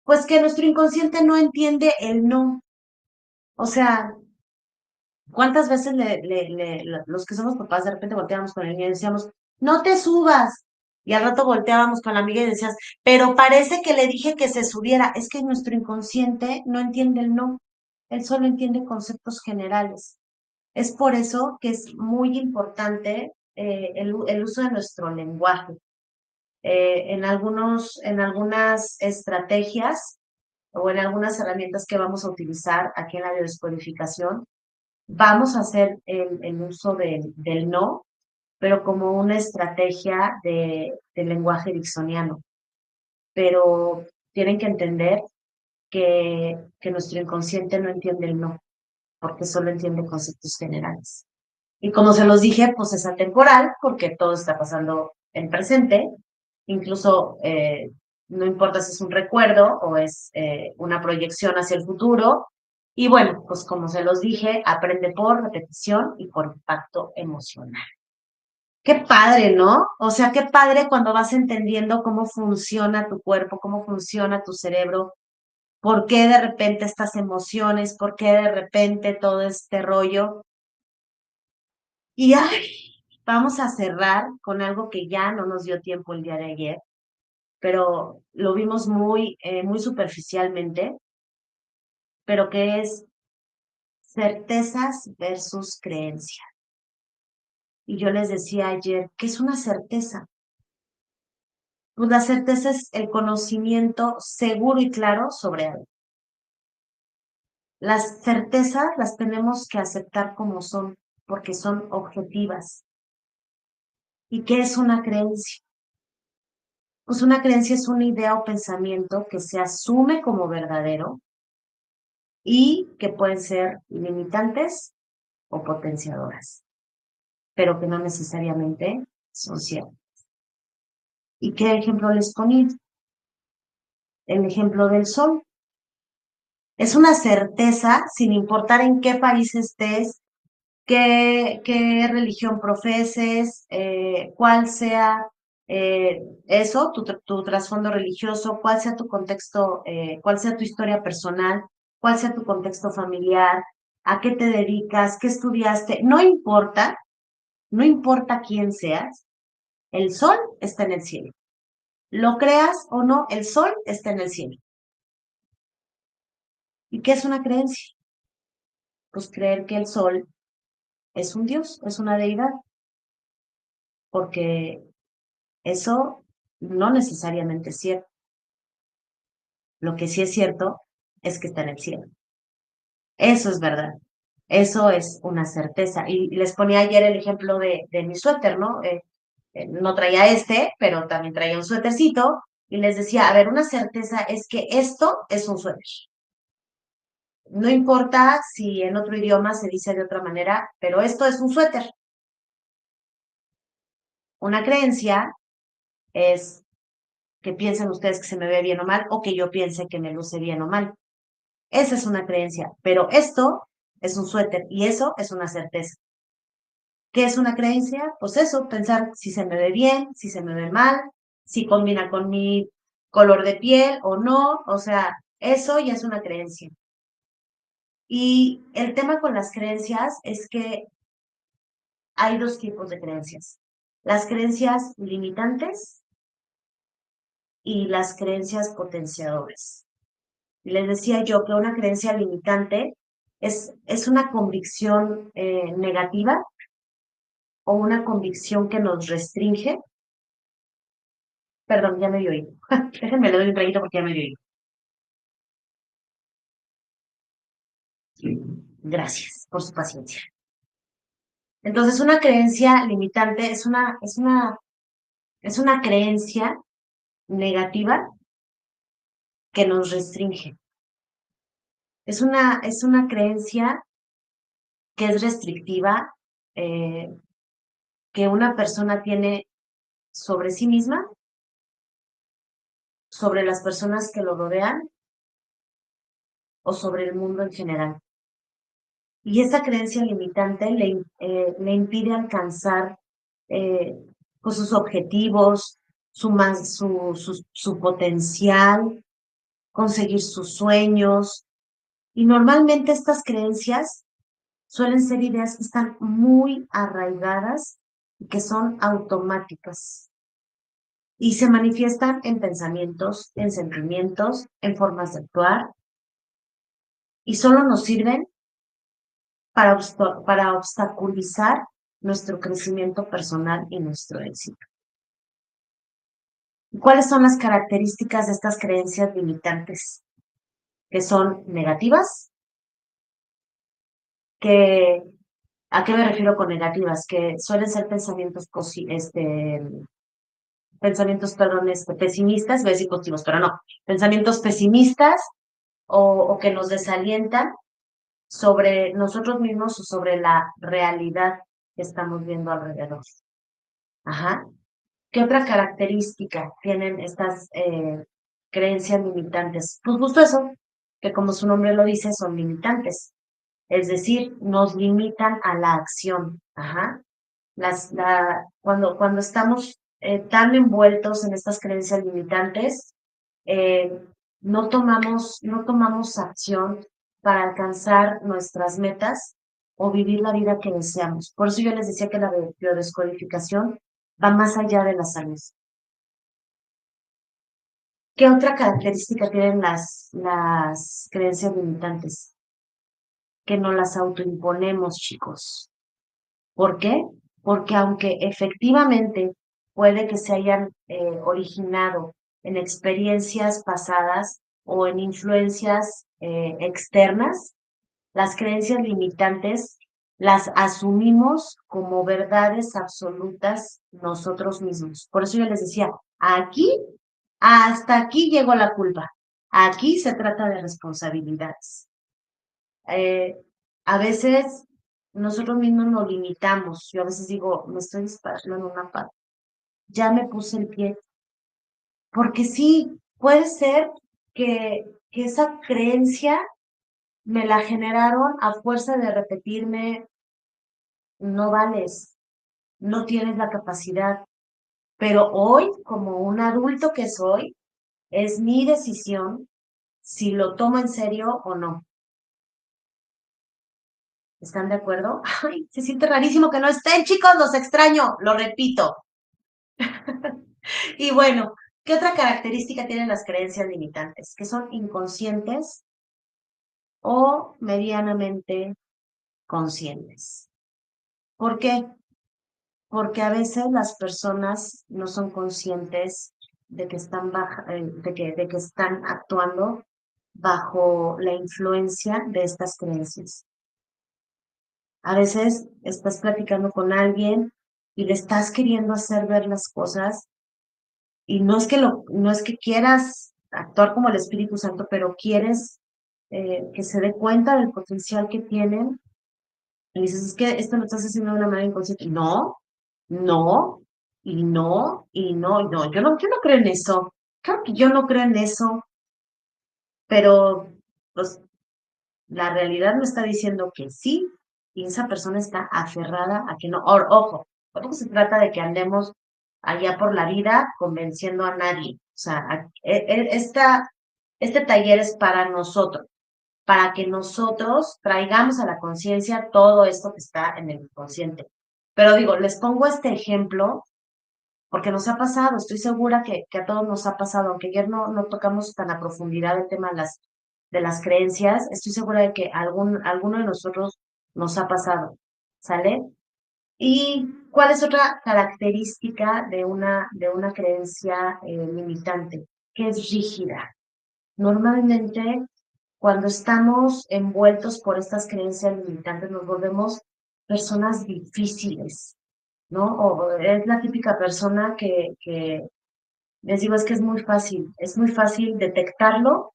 Pues que nuestro inconsciente no entiende el no. O sea, ¿cuántas veces los que somos papás de repente volteábamos con el niño y decíamos, no te subas? Y al rato volteábamos con la amiga y decías, pero parece que le dije que se subiera. Es que nuestro inconsciente no entiende el no. Él solo entiende conceptos generales. Es por eso que es muy importante el uso de nuestro lenguaje. En algunas estrategias o en algunas herramientas que vamos a utilizar aquí en la biodescodificación, vamos a hacer el uso del no, pero como una estrategia del lenguaje ericksoniano. Pero tienen que entender que nuestro inconsciente no entiende el no, porque solo entiende conceptos generales. Y como se los dije, pues es atemporal, porque todo está pasando en presente, incluso no importa si es un recuerdo o es una proyección hacia el futuro. Y bueno, pues como se los dije, aprende por repetición y por impacto emocional. Qué padre, ¿no? O sea, qué padre cuando vas entendiendo cómo funciona tu cuerpo, cómo funciona tu cerebro, por qué de repente estas emociones, por qué de repente todo este rollo. Y ay, vamos a cerrar con algo que ya no nos dio tiempo el día de ayer, pero lo vimos muy superficialmente, pero que es certezas versus creencia. Y yo les decía ayer, ¿qué es una certeza? Pues la certeza es el conocimiento seguro y claro sobre algo. Las certezas las tenemos que aceptar como son, porque son objetivas. ¿Y qué es una creencia? Pues una creencia es una idea o pensamiento que se asume como verdadero y que pueden ser limitantes o potenciadoras, pero que no necesariamente son ciertas. ¿Y qué ejemplo les ponía? El ejemplo del sol. Es una certeza, sin importar en qué país estés, qué religión profeses, cuál sea eso, tu trasfondo religioso, cuál sea tu contexto, cuál sea tu historia personal, cuál sea tu contexto familiar, a qué te dedicas, qué estudiaste, no importa, no importa quién seas, el sol está en el cielo. Lo creas o no, el sol está en el cielo. ¿Y qué es una creencia? Pues creer que el sol es un dios, es una deidad, porque eso no necesariamente es cierto. Lo que sí es cierto es que está en el cielo. Eso es verdad. Eso es una certeza. Y les ponía ayer el ejemplo de mi suéter, ¿no? No traía este, pero también traía un suétercito. Y les decía, a ver, una certeza es que esto es un suéter. No importa si en otro idioma se dice de otra manera, pero esto es un suéter. Una creencia es que piensen ustedes que se me ve bien o mal, o que yo piense que me luce bien o mal. Esa es una creencia, pero esto es un suéter y eso es una certeza. ¿Qué es una creencia? Pues eso, pensar si se me ve bien, si se me ve mal, si combina con mi color de piel o no, o sea, eso ya es una creencia. Y el tema con las creencias es que hay dos tipos de creencias. Las creencias limitantes y las creencias potenciadoras. Les decía yo que una creencia limitante es una convicción negativa o una convicción que nos restringe. Perdón, ya me dio oído. Déjenme le doy un traguito porque ya me dio oído. Gracias por su paciencia. Entonces, una creencia limitante es una creencia negativa que nos restringe. Es una creencia que es restrictiva, eh, que una persona tiene sobre sí misma, sobre las personas que lo rodean o sobre el mundo en general. Y esa creencia limitante le impide alcanzar eh, con sus objetivos, su potencial, conseguir sus sueños. Y normalmente estas creencias suelen ser ideas que están muy arraigadas y que son automáticas y se manifiestan en pensamientos, en sentimientos, en formas de actuar y solo nos sirven para obstaculizar nuestro crecimiento personal y nuestro éxito. ¿Cuáles son las características de estas creencias limitantes? Que son negativas, que, ¿a qué me refiero con negativas? Que suelen ser pesimistas, voy a decir positivos, pero no, pensamientos pesimistas o que nos desalientan sobre nosotros mismos o sobre la realidad que estamos viendo alrededor. Ajá. ¿Qué otra característica tienen estas creencias limitantes? Pues justo eso, que como su nombre lo dice, son limitantes. Es decir, nos limitan a la acción. Ajá. Cuando estamos tan envueltos en estas creencias limitantes, eh, no tomamos acción para alcanzar nuestras metas o vivir la vida que deseamos. Por eso yo les decía que la biodescodificación va más allá de la salud. ¿Qué otra característica tienen las creencias limitantes? Que no las autoimponemos, chicos. ¿Por qué? Porque aunque efectivamente puede que se hayan originado en experiencias pasadas o en influencias externas, las creencias limitantes las asumimos como verdades absolutas nosotros mismos. Por eso yo les decía, hasta aquí llegó la culpa. Aquí se trata de responsabilidades. Eh, a veces nosotros mismos nos limitamos. Yo a veces digo, me estoy disparando en una pata. Ya me puse el pie. Porque sí, puede ser que esa creencia me la generaron a fuerza de repetirme, no vales, no tienes la capacidad. Pero hoy, como un adulto que soy, es mi decisión si lo tomo en serio o no. ¿Están de acuerdo? Ay, se siente rarísimo que no estén, chicos, los extraño, lo repito. Y bueno, ¿qué otra característica tienen las creencias limitantes? Que son inconscientes o medianamente conscientes. ¿Por qué? Porque a veces las personas no son conscientes de que de que están actuando bajo la influencia de estas creencias. A veces estás platicando con alguien y le estás queriendo hacer ver las cosas y no es que quieras actuar como el Espíritu Santo, pero quieres que se dé cuenta del potencial que tienen. Y dices, es que esto lo estás haciendo de una manera inconsciente. No, no, y no, y no, y no. Yo no creo en eso. Claro que yo no creo en eso, pero pues la realidad me está diciendo que sí, y esa persona está aferrada a que no. Ojo, tampoco se trata de que andemos allá por la vida convenciendo a nadie. O sea, este taller es para nosotros, para que nosotros traigamos a la conciencia todo esto que está en el inconsciente. Pero digo, les pongo este ejemplo porque nos ha pasado, estoy segura que a todos nos ha pasado, aunque ayer no tocamos tan a profundidad el tema de las creencias, estoy segura de que alguno de nosotros nos ha pasado, ¿sale? ¿Y cuál es otra característica de una creencia limitante? Que es rígida. Normalmente, cuando estamos envueltos por estas creencias limitantes, nos volvemos personas difíciles, ¿no? O es la típica persona que les digo, es que es muy fácil detectarlo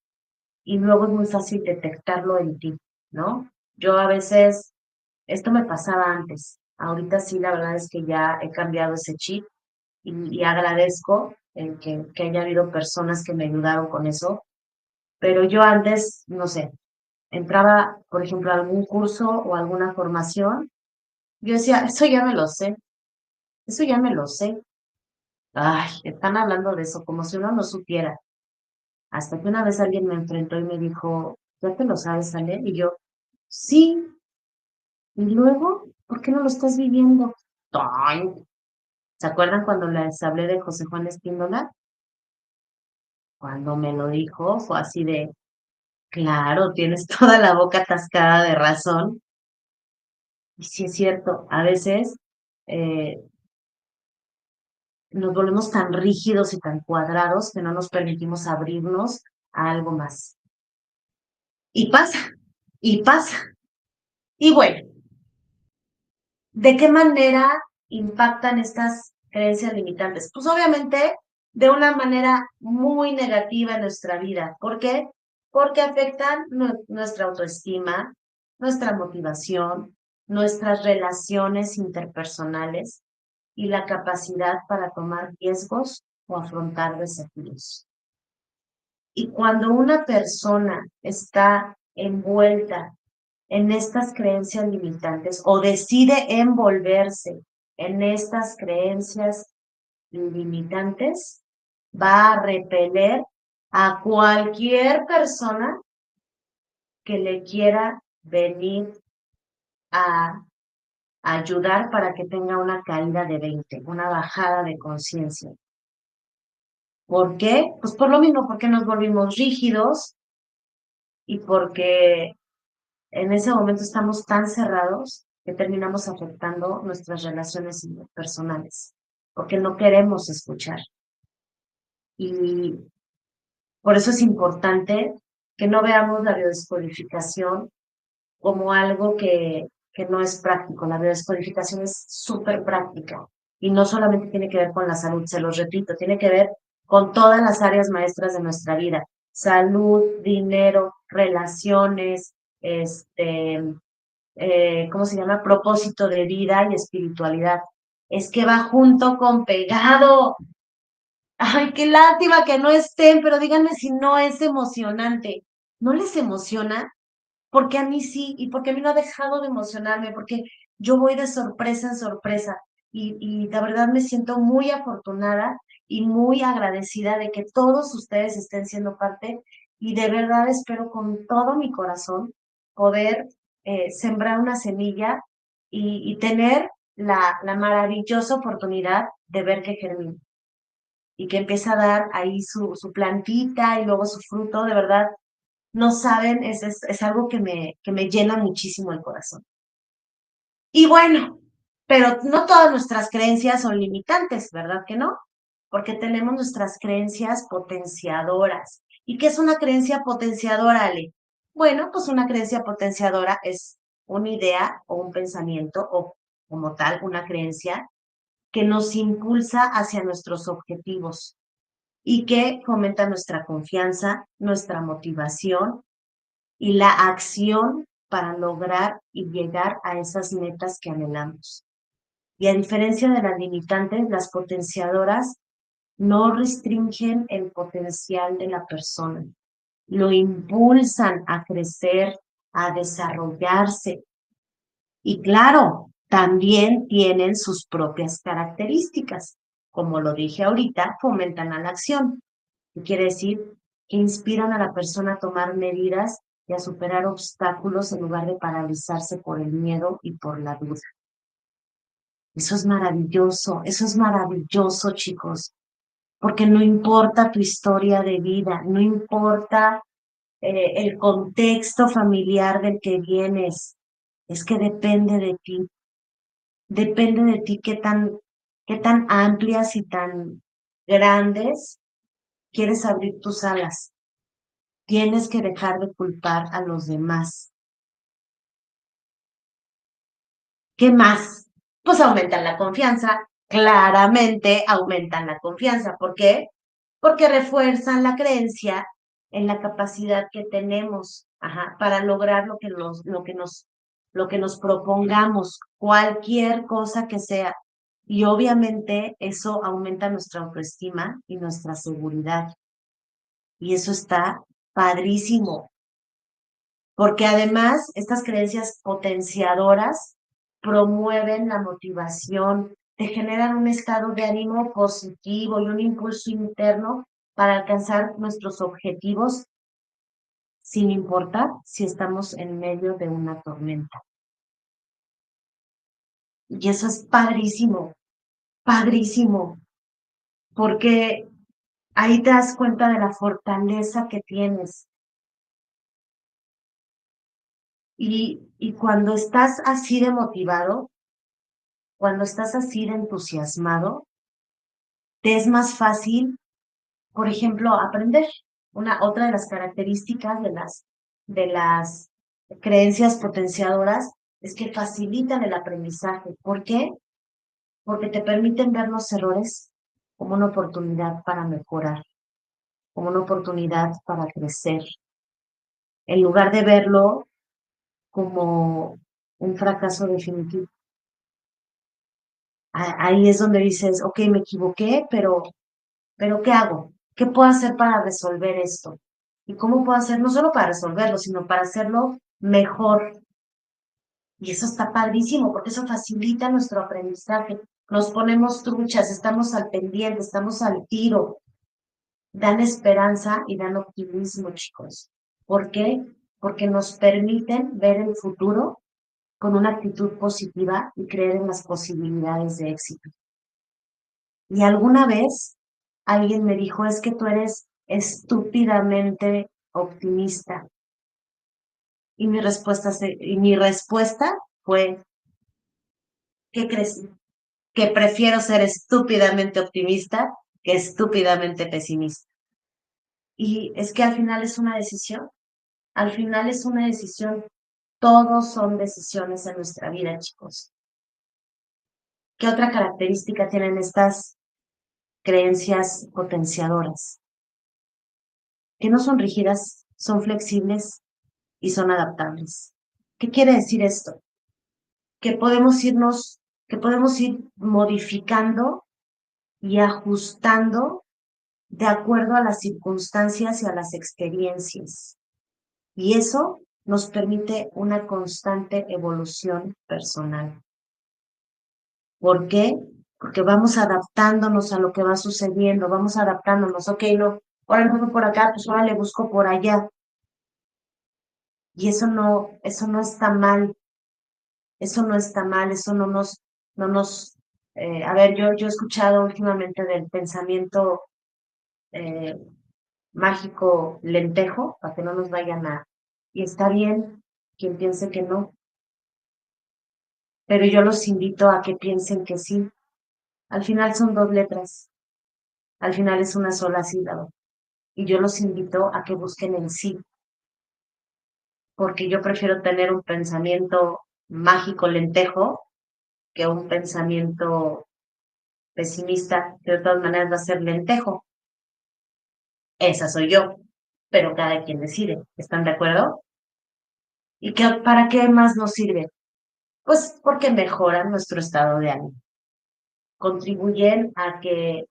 y luego es muy fácil detectarlo en ti, ¿no? Yo a veces, esto me pasaba antes, ahorita sí, la verdad es que ya he cambiado ese chip y agradezco que haya habido personas que me ayudaron con eso, pero yo antes, no sé, entraba, por ejemplo, a algún curso o alguna formación, yo decía, eso ya me lo sé, eso ya me lo sé. Ay, están hablando de eso, como si uno no supiera. Hasta que una vez alguien me enfrentó y me dijo, ¿ya te lo sabes, Ale? Y yo, sí. Y luego, ¿por qué no lo estás viviendo? Ay, ¿se acuerdan cuando les hablé de José Juan Espíndola? Cuando me lo dijo, fue así de, claro, tienes toda la boca atascada de razón. Y sí es cierto, a veces eh, nos volvemos tan rígidos y tan cuadrados que no nos permitimos abrirnos a algo más. Y pasa, y pasa. Y bueno, ¿de qué manera impactan estas creencias limitantes? Pues obviamente de una manera muy negativa en nuestra vida. ¿Por qué? Porque afectan nuestra autoestima, nuestra motivación, nuestras relaciones interpersonales y la capacidad para tomar riesgos o afrontar desafíos. Y cuando una persona está envuelta en estas creencias limitantes o decide envolverse en estas creencias limitantes, va a repeler a cualquier persona que le quiera venir a ayudar para que tenga una caída de 20, una bajada de conciencia. ¿Por qué? Pues por lo mismo, porque nos volvimos rígidos y porque en ese momento estamos tan cerrados que terminamos afectando nuestras relaciones personales, porque no queremos escuchar. Y por eso es importante que no veamos la biodescodificación como algo que no es práctico. La biodescodificación es súper práctica y no solamente tiene que ver con la salud, se los repito, tiene que ver con todas las áreas maestras de nuestra vida. Salud, dinero, relaciones, ¿cómo se llama? Propósito de vida y espiritualidad. Es que va junto con pegado. Ay, qué lástima que no estén, pero díganme si no es emocionante. ¿No les emociona? Porque a mí sí, y porque a mí no ha dejado de emocionarme, porque yo voy de sorpresa en sorpresa y la verdad me siento muy afortunada y muy agradecida de que todos ustedes estén siendo parte y de verdad espero con todo mi corazón poder sembrar una semilla y tener la maravillosa oportunidad de ver que germine y que empiece a dar ahí su plantita y luego su fruto, de verdad no saben, es algo que me llena muchísimo el corazón. Y bueno, pero no todas nuestras creencias son limitantes, ¿verdad que no? Porque tenemos nuestras creencias potenciadoras. ¿Y qué es una creencia potenciadora, Ale? Bueno, pues una creencia potenciadora es una idea o un pensamiento o como tal una creencia que nos impulsa hacia nuestros objetivos y que fomenta nuestra confianza, nuestra motivación y la acción para lograr y llegar a esas metas que anhelamos. Y a diferencia de las limitantes, las potenciadoras no restringen el potencial de la persona, lo impulsan a crecer, a desarrollarse. Y claro, también tienen sus propias características. Como lo dije ahorita, fomentan a la acción. ¿Qué quiere decir? Que inspiran a la persona a tomar medidas y a superar obstáculos en lugar de paralizarse por el miedo y por la duda. Eso es maravilloso, chicos, porque no importa tu historia de vida, no importa el contexto familiar del que vienes, es que depende de ti qué tan amplias y tan grandes quieres abrir tus alas. Tienes que dejar de culpar a los demás. ¿Qué más? Pues aumentan la confianza. Claramente aumentan la confianza. ¿Por qué? Porque refuerzan la creencia en la capacidad que tenemos, ajá, para lograr lo que nos propongamos, cualquier cosa que sea. Y obviamente eso aumenta nuestra autoestima y nuestra seguridad. Y eso está padrísimo. Porque además estas creencias potenciadoras promueven la motivación, te generan un estado de ánimo positivo y un impulso interno para alcanzar nuestros objetivos sin importar si estamos en medio de una tormenta. Y eso es padrísimo, padrísimo, porque ahí te das cuenta de la fortaleza que tienes. Y cuando estás así de motivado, cuando estás así de entusiasmado, te es más fácil, por ejemplo, aprender. Otra de las características de las creencias potenciadoras es que facilitan el aprendizaje. ¿Por qué? Porque te permiten ver los errores como una oportunidad para mejorar, como una oportunidad para crecer, en lugar de verlo como un fracaso definitivo. Ahí es donde dices, ok, me equivoqué, pero ¿qué hago? ¿Qué puedo hacer para resolver esto? ¿Y cómo puedo hacer, no solo para resolverlo, sino para hacerlo mejor? Y eso está padrísimo, porque eso facilita nuestro aprendizaje. Nos ponemos truchas, estamos al pendiente, estamos al tiro. Dan esperanza y dan optimismo, chicos. ¿Por qué? Porque nos permiten ver el futuro con una actitud positiva y creer en las posibilidades de éxito. Y alguna vez alguien me dijo, es que tú eres estúpidamente optimista. Y mi respuesta fue, ¿qué crees? Que prefiero ser estúpidamente optimista que estúpidamente pesimista. Y es que al final es una decisión. Al final es una decisión. Todos son decisiones en nuestra vida, chicos. ¿Qué otra característica tienen estas creencias potenciadoras? Que no son rígidas, son flexibles y son adaptables. ¿Qué quiere decir esto? Que que podemos ir modificando y ajustando de acuerdo a las circunstancias y a las experiencias. Y eso nos permite una constante evolución personal. ¿Por qué? Porque vamos adaptándonos a lo que va sucediendo, vamos adaptándonos, ok, no, ahora no voy por acá, pues ahora le busco por allá. Y eso no está mal, eso no está mal, eso a ver, yo he escuchado últimamente del pensamiento eh, mágico lentejo, para que no nos vayan y está bien quien piense que no, pero yo los invito a que piensen que sí. Al final son dos letras, al final es una sola sílaba. Y yo los invito a que busquen en sí, porque yo prefiero tener un pensamiento mágico lentejo que un pensamiento pesimista, que de todas maneras va a ser lentejo. Esa soy yo, pero cada quien decide. ¿Están de acuerdo? ¿Y para qué más nos sirve? Pues porque mejoran nuestro estado de ánimo, contribuyen a que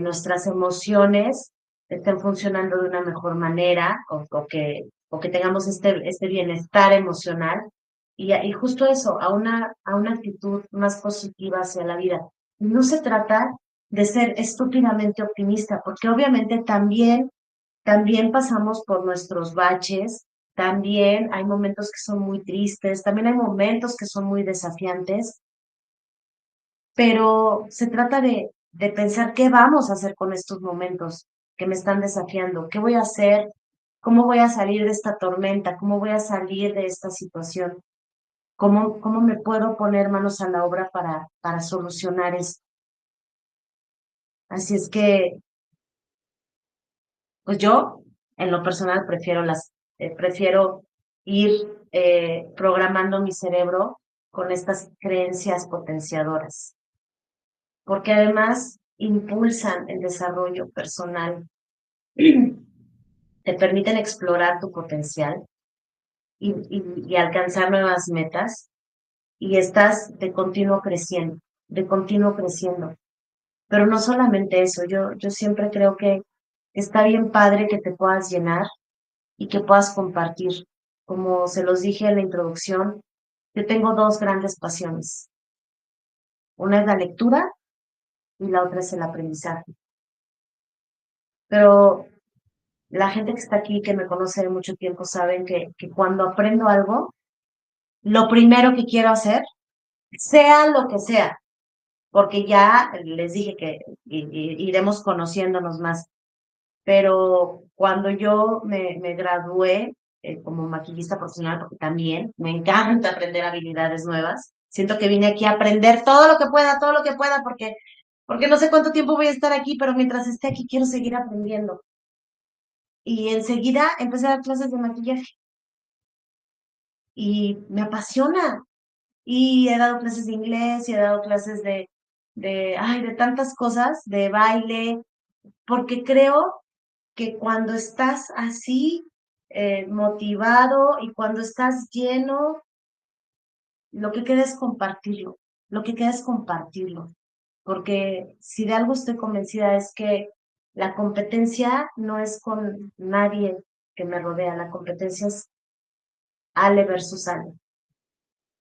nuestras emociones estén funcionando de una mejor manera o que tengamos este bienestar emocional y justo eso, a una actitud más positiva hacia la vida. No se trata de ser estúpidamente optimista, porque obviamente también pasamos por nuestros baches, también hay momentos que son muy tristes, también hay momentos que son muy desafiantes, pero se trata de pensar qué vamos a hacer con estos momentos que me están desafiando, qué voy a hacer, cómo voy a salir de esta tormenta, cómo voy a salir de esta situación, cómo me puedo poner manos a la obra para solucionar esto. Así es que, pues yo, en lo personal, prefiero ir programando mi cerebro con estas creencias potenciadoras, porque además impulsan el desarrollo personal, te permiten explorar tu potencial y alcanzar nuevas metas y estás de continuo creciendo. Pero no solamente eso, yo siempre creo que está bien padre que te puedas llenar y que puedas compartir. Como se los dije en la introducción, yo tengo dos grandes pasiones. Una es la lectura y la otra es el aprendizaje. Pero la gente que está aquí, que me conoce de mucho tiempo, saben que cuando aprendo algo, lo primero que quiero hacer, sea lo que sea, porque ya les dije que iremos conociéndonos más, pero cuando yo me gradué como maquillista profesional, porque también me encanta aprender habilidades nuevas, siento que vine aquí a aprender todo lo que pueda, porque no sé cuánto tiempo voy a estar aquí, pero mientras esté aquí quiero seguir aprendiendo. Y enseguida empecé a dar clases de maquillaje y me apasiona. Y he dado clases de inglés y he dado clases de tantas cosas, de baile, porque creo que cuando estás así motivado y cuando estás lleno, lo que queda es compartirlo, lo que queda es compartirlo, porque si de algo estoy convencida es que la competencia no es con nadie que me rodea, la competencia es Ale versus Ale.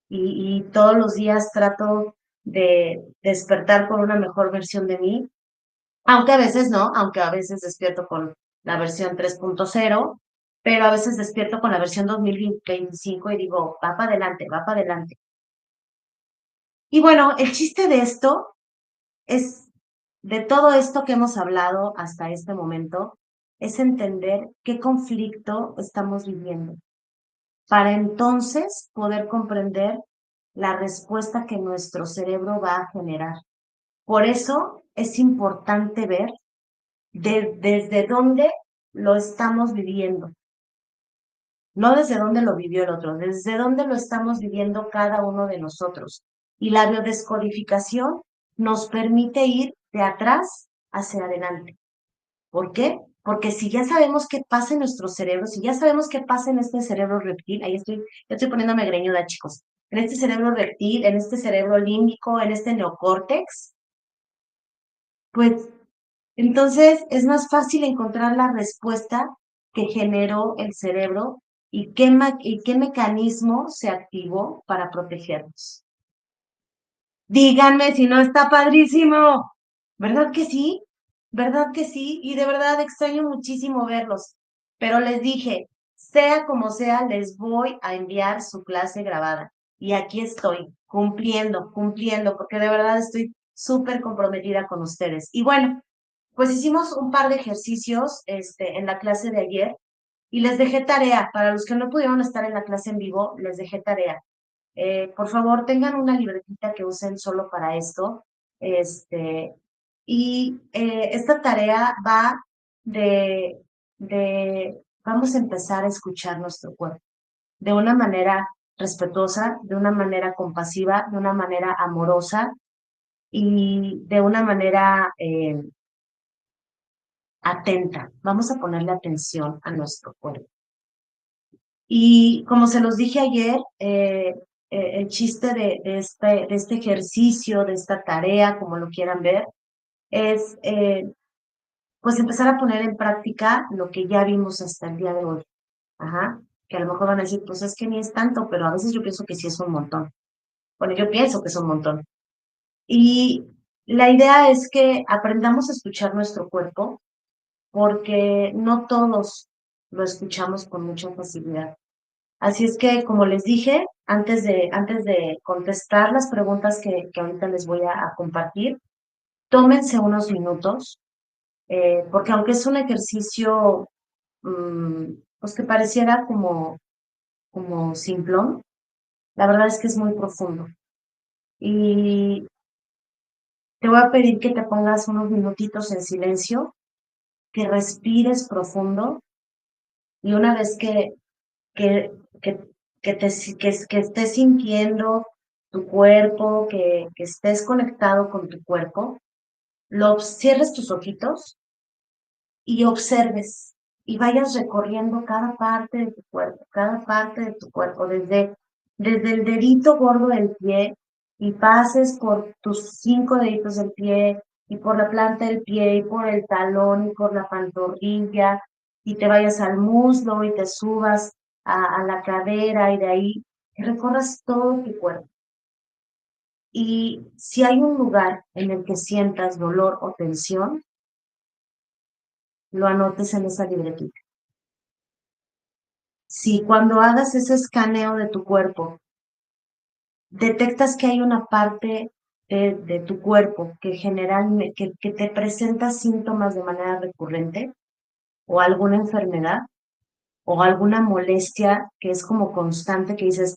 Y todos los días trato de despertar con una mejor versión de mí, aunque a veces no, aunque a veces despierto con la versión 3.0, pero a veces despierto con la versión 2025 y digo, va para adelante, va para adelante. Y bueno, el chiste de esto es, de todo esto que hemos hablado hasta este momento, es entender qué conflicto estamos viviendo, para entonces poder comprender la respuesta que nuestro cerebro va a generar. Por eso es importante ver desde dónde lo estamos viviendo, no desde dónde lo vivió el otro, desde dónde lo estamos viviendo cada uno de nosotros. Y la biodescodificación nos permite ir de atrás hacia adelante. ¿Por qué? Porque si ya sabemos qué pasa en nuestro cerebro, si ya sabemos qué pasa en este cerebro reptil, ya estoy poniéndome greñuda, chicos, en este cerebro reptil, en este cerebro límbico, en este neocórtex, pues entonces es más fácil encontrar la respuesta que generó el cerebro y qué mecanismo se activó para protegernos. Díganme si no está padrísimo. ¿Verdad que sí? ¿Verdad que sí? Y de verdad extraño muchísimo verlos. Pero les dije, sea como sea, les voy a enviar su clase grabada. Y aquí estoy, cumpliendo, cumpliendo, porque de verdad estoy súper comprometida con ustedes. Y bueno, pues hicimos un par de ejercicios en la clase de ayer y les dejé tarea. Para los que no pudieron estar en la clase en vivo, les dejé tarea. Por favor, tengan una libretita que usen solo para esto. Este, esta tarea va de, vamos a empezar a escuchar nuestro cuerpo de una manera respetuosa, de una manera compasiva, de una manera amorosa y de una manera atenta. Vamos a ponerle atención a nuestro cuerpo. Y como se los dije ayer, el chiste de este ejercicio, de esta tarea, como lo quieran ver, es pues empezar a poner en práctica lo que ya vimos hasta el día de hoy. Ajá. Que a lo mejor van a decir, pues es que ni es tanto, pero a veces yo pienso que sí es un montón. Bueno, yo pienso que es un montón. Y la idea es que aprendamos a escuchar nuestro cuerpo, porque no todos lo escuchamos con mucha facilidad. Así es que, como les dije, antes de contestar las preguntas que ahorita les voy a compartir, tómense unos minutos, porque aunque es un ejercicio, pues que pareciera como simplón, la verdad es que es muy profundo. Y te voy a pedir que te pongas unos minutitos en silencio, que respires profundo y una vez que, que, que estés sintiendo tu cuerpo, que estés conectado con tu cuerpo, cierres tus ojitos y observes y vayas recorriendo cada parte de tu cuerpo, cada parte de tu cuerpo, desde el dedito gordo del pie y pases por tus 5 deditos del pie y por la planta del pie y por el talón y por la pantorrilla y te vayas al muslo y te subas a la cadera y de ahí recorras todo tu cuerpo. Y si hay un lugar en el que sientas dolor o tensión, lo anotes en esa libretita. Si cuando hagas ese escaneo de tu cuerpo, detectas que hay una parte de tu cuerpo que generalmente que te presenta síntomas de manera recurrente, o alguna enfermedad, o alguna molestia que es como constante, que dices,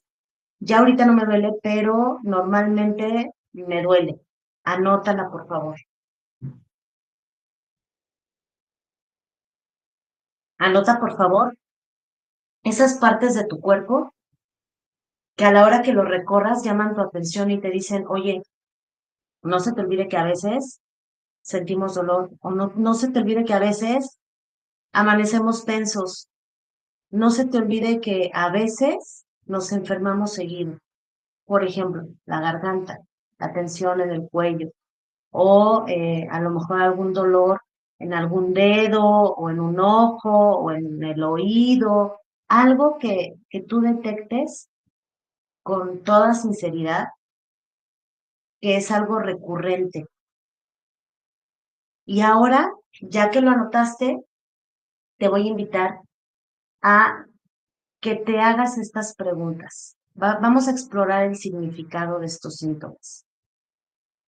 ya ahorita no me duele, pero normalmente me duele. Anótala, por favor. Anota, por favor, esas partes de tu cuerpo que a la hora que lo recorras llaman tu atención y te dicen, oye, no se te olvide que a veces sentimos dolor, o no se te olvide que a veces amanecemos tensos, no se te olvide que a veces nos enfermamos seguido. Por ejemplo, la garganta, la tensión en el cuello, o a lo mejor algún dolor en algún dedo, o en un ojo, o en el oído, algo que tú detectes con toda sinceridad que es algo recurrente. Y ahora, ya que lo anotaste, te voy a invitar a que te hagas estas preguntas. Vamos a explorar el significado de estos síntomas.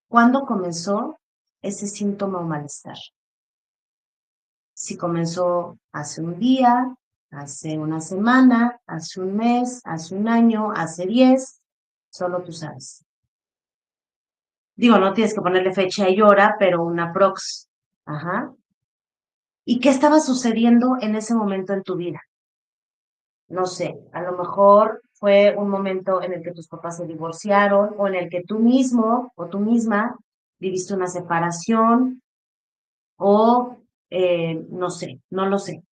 ¿Cuándo comenzó ese síntoma o malestar? Si comenzó hace un día, hace una semana, hace un mes, hace un año, hace 10, solo tú sabes. Digo, no tienes que ponerle fecha y hora, pero una prox. Ajá. ¿Y qué estaba sucediendo en ese momento en tu vida? No sé, a lo mejor fue un momento en el que tus papás se divorciaron, o en el que tú mismo o tú misma viviste una separación, o no sé, no lo sé,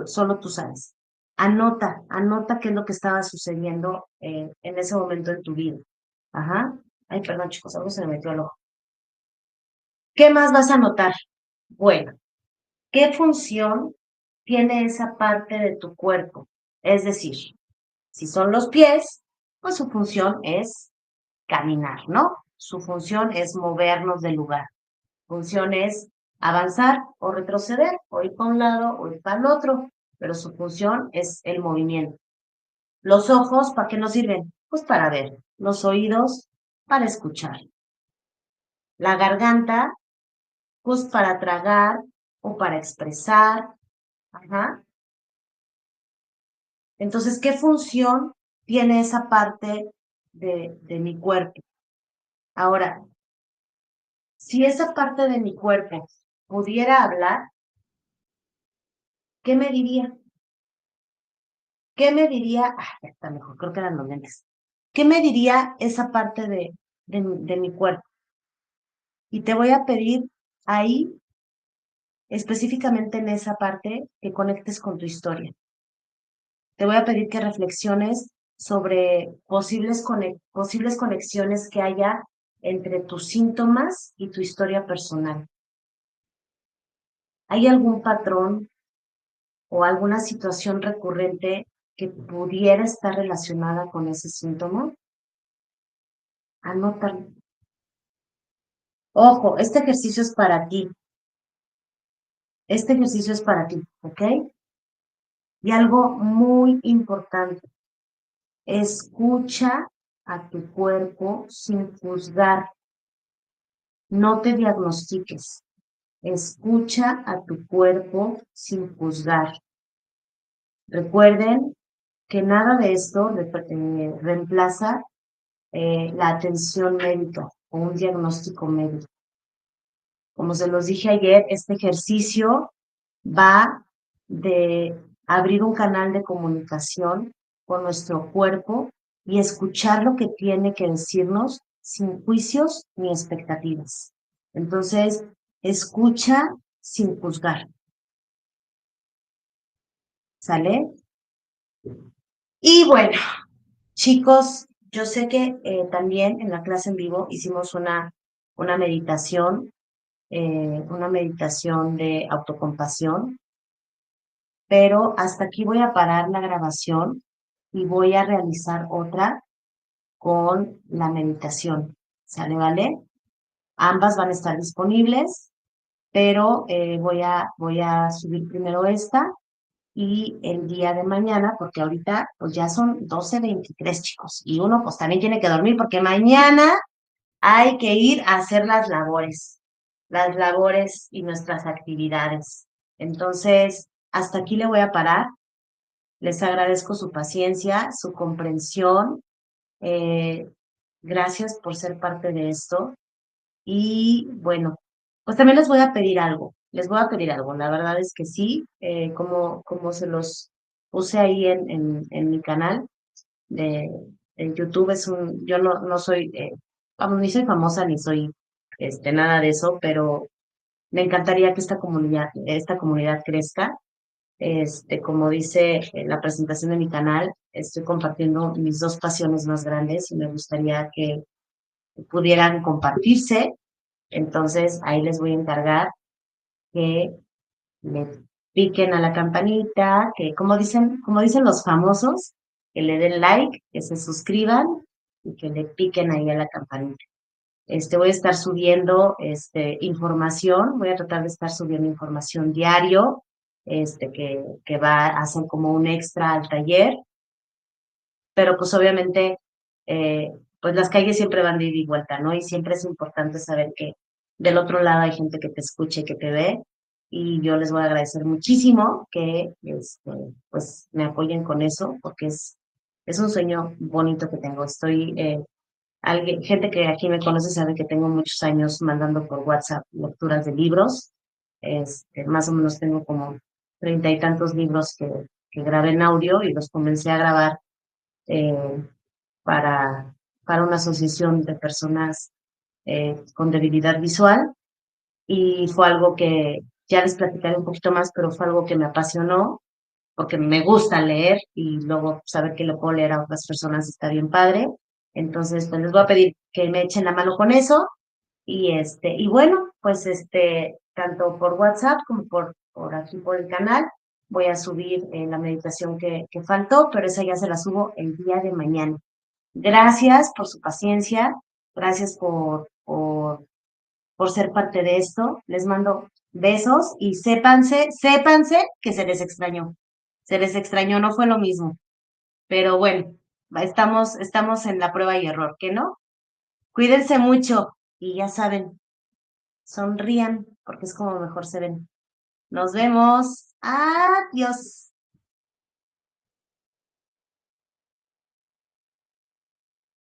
solo tú sabes. Anota qué es lo que estaba sucediendo en ese momento en tu vida. Ajá. Ay, perdón, chicos, algo se me metió al ojo. ¿Qué más vas a anotar? Bueno, ¿qué función tiene esa parte de tu cuerpo? Es decir, si son los pies, pues su función es caminar, ¿no? Su función es movernos del lugar. Función es avanzar o retroceder, o ir para un lado o ir para el otro, pero su función es el movimiento. Los ojos, ¿para qué nos sirven? Pues para ver. Los oídos, para escuchar. La garganta, pues para tragar o para expresar. Ajá. Entonces, ¿qué función tiene esa parte de mi cuerpo? Ahora, si esa parte de mi cuerpo pudiera hablar, ¿qué me diría? ¿Qué me diría? Ah, ya está mejor, creo que eran los lentes. ¿Qué me diría esa parte de mi cuerpo? Y te voy a pedir ahí, específicamente en esa parte, que conectes con tu historia. Te voy a pedir que reflexiones sobre posibles conexiones que haya entre tus síntomas y tu historia personal. ¿Hay algún patrón o alguna situación recurrente que pudiera estar relacionada con ese síntoma? Anótalo. Ojo, este ejercicio es para ti. Este ejercicio es para ti, ¿ok? Y algo muy importante, escucha a tu cuerpo sin juzgar, no te diagnostiques. Escucha a tu cuerpo sin juzgar. Recuerden que nada de esto reemplaza la atención médica o un diagnóstico médico. Como se los dije ayer, este ejercicio va de abrir un canal de comunicación con nuestro cuerpo y escuchar lo que tiene que decirnos sin juicios ni expectativas. Entonces, escucha sin juzgar, ¿sale? Y bueno, chicos, yo sé que también en la clase en vivo hicimos una meditación de autocompasión, pero hasta aquí voy a parar la grabación y voy a realizar otra con la meditación. ¿sale, vale? Ambas van a estar disponibles, pero voy a subir primero esta y el día de mañana, porque ahorita pues ya son 12:23 chicos, y uno pues también tiene que dormir porque mañana hay que ir a hacer las labores y nuestras actividades. Entonces, hasta aquí le voy a parar. Les agradezco su paciencia, su comprensión. eh, Gracias por ser parte de esto. Y bueno, pues también les voy a pedir algo. Les voy a pedir algo. La verdad es que sí, como se los puse ahí en mi canal de en YouTube, yo no soy, vamos, ni soy famosa ni soy nada de eso, pero me encantaría que esta comunidad crezca. Como dice en la presentación de mi canal, estoy compartiendo mis dos pasiones más grandes y me gustaría que pudieran compartirse. Entonces, ahí les voy a encargar que le piquen a la campanita, que como dicen los famosos, que le den like, que se suscriban y que le piquen ahí a la campanita. Voy a estar subiendo información, voy a tratar de estar subiendo información diario, que va a ser como un extra al taller, pero pues obviamente, eh, pues las calles siempre van de ida y vuelta, ¿no? Y siempre es importante saber que del otro lado hay gente que te escuche, que te ve, y yo les voy a agradecer muchísimo que, pues, me apoyen con eso, porque es un sueño bonito que tengo. Gente que aquí me conoce sabe que tengo muchos años mandando por WhatsApp lecturas de libros. Más o menos tengo como 30 y tantos libros que grabé en audio y los comencé a grabar eh, para, para una asociación de personas con debilidad visual, y fue algo que ya les platicaré un poquito más, pero fue algo que me apasionó porque me gusta leer y luego saber que lo puedo leer a otras personas está bien padre. Entonces, pues les voy a pedir que me echen la mano con eso y bueno, pues tanto por WhatsApp como por aquí por el canal voy a subir la meditación que faltó, pero esa ya se la subo el día de mañana. Gracias por su paciencia, gracias por ser parte de esto. Les mando besos y sépanse que se les extrañó. Se les extrañó, no fue lo mismo. Pero bueno, estamos en la prueba y error, ¿qué no? Cuídense mucho y ya saben, sonrían porque es como mejor se ven. Nos vemos. Adiós.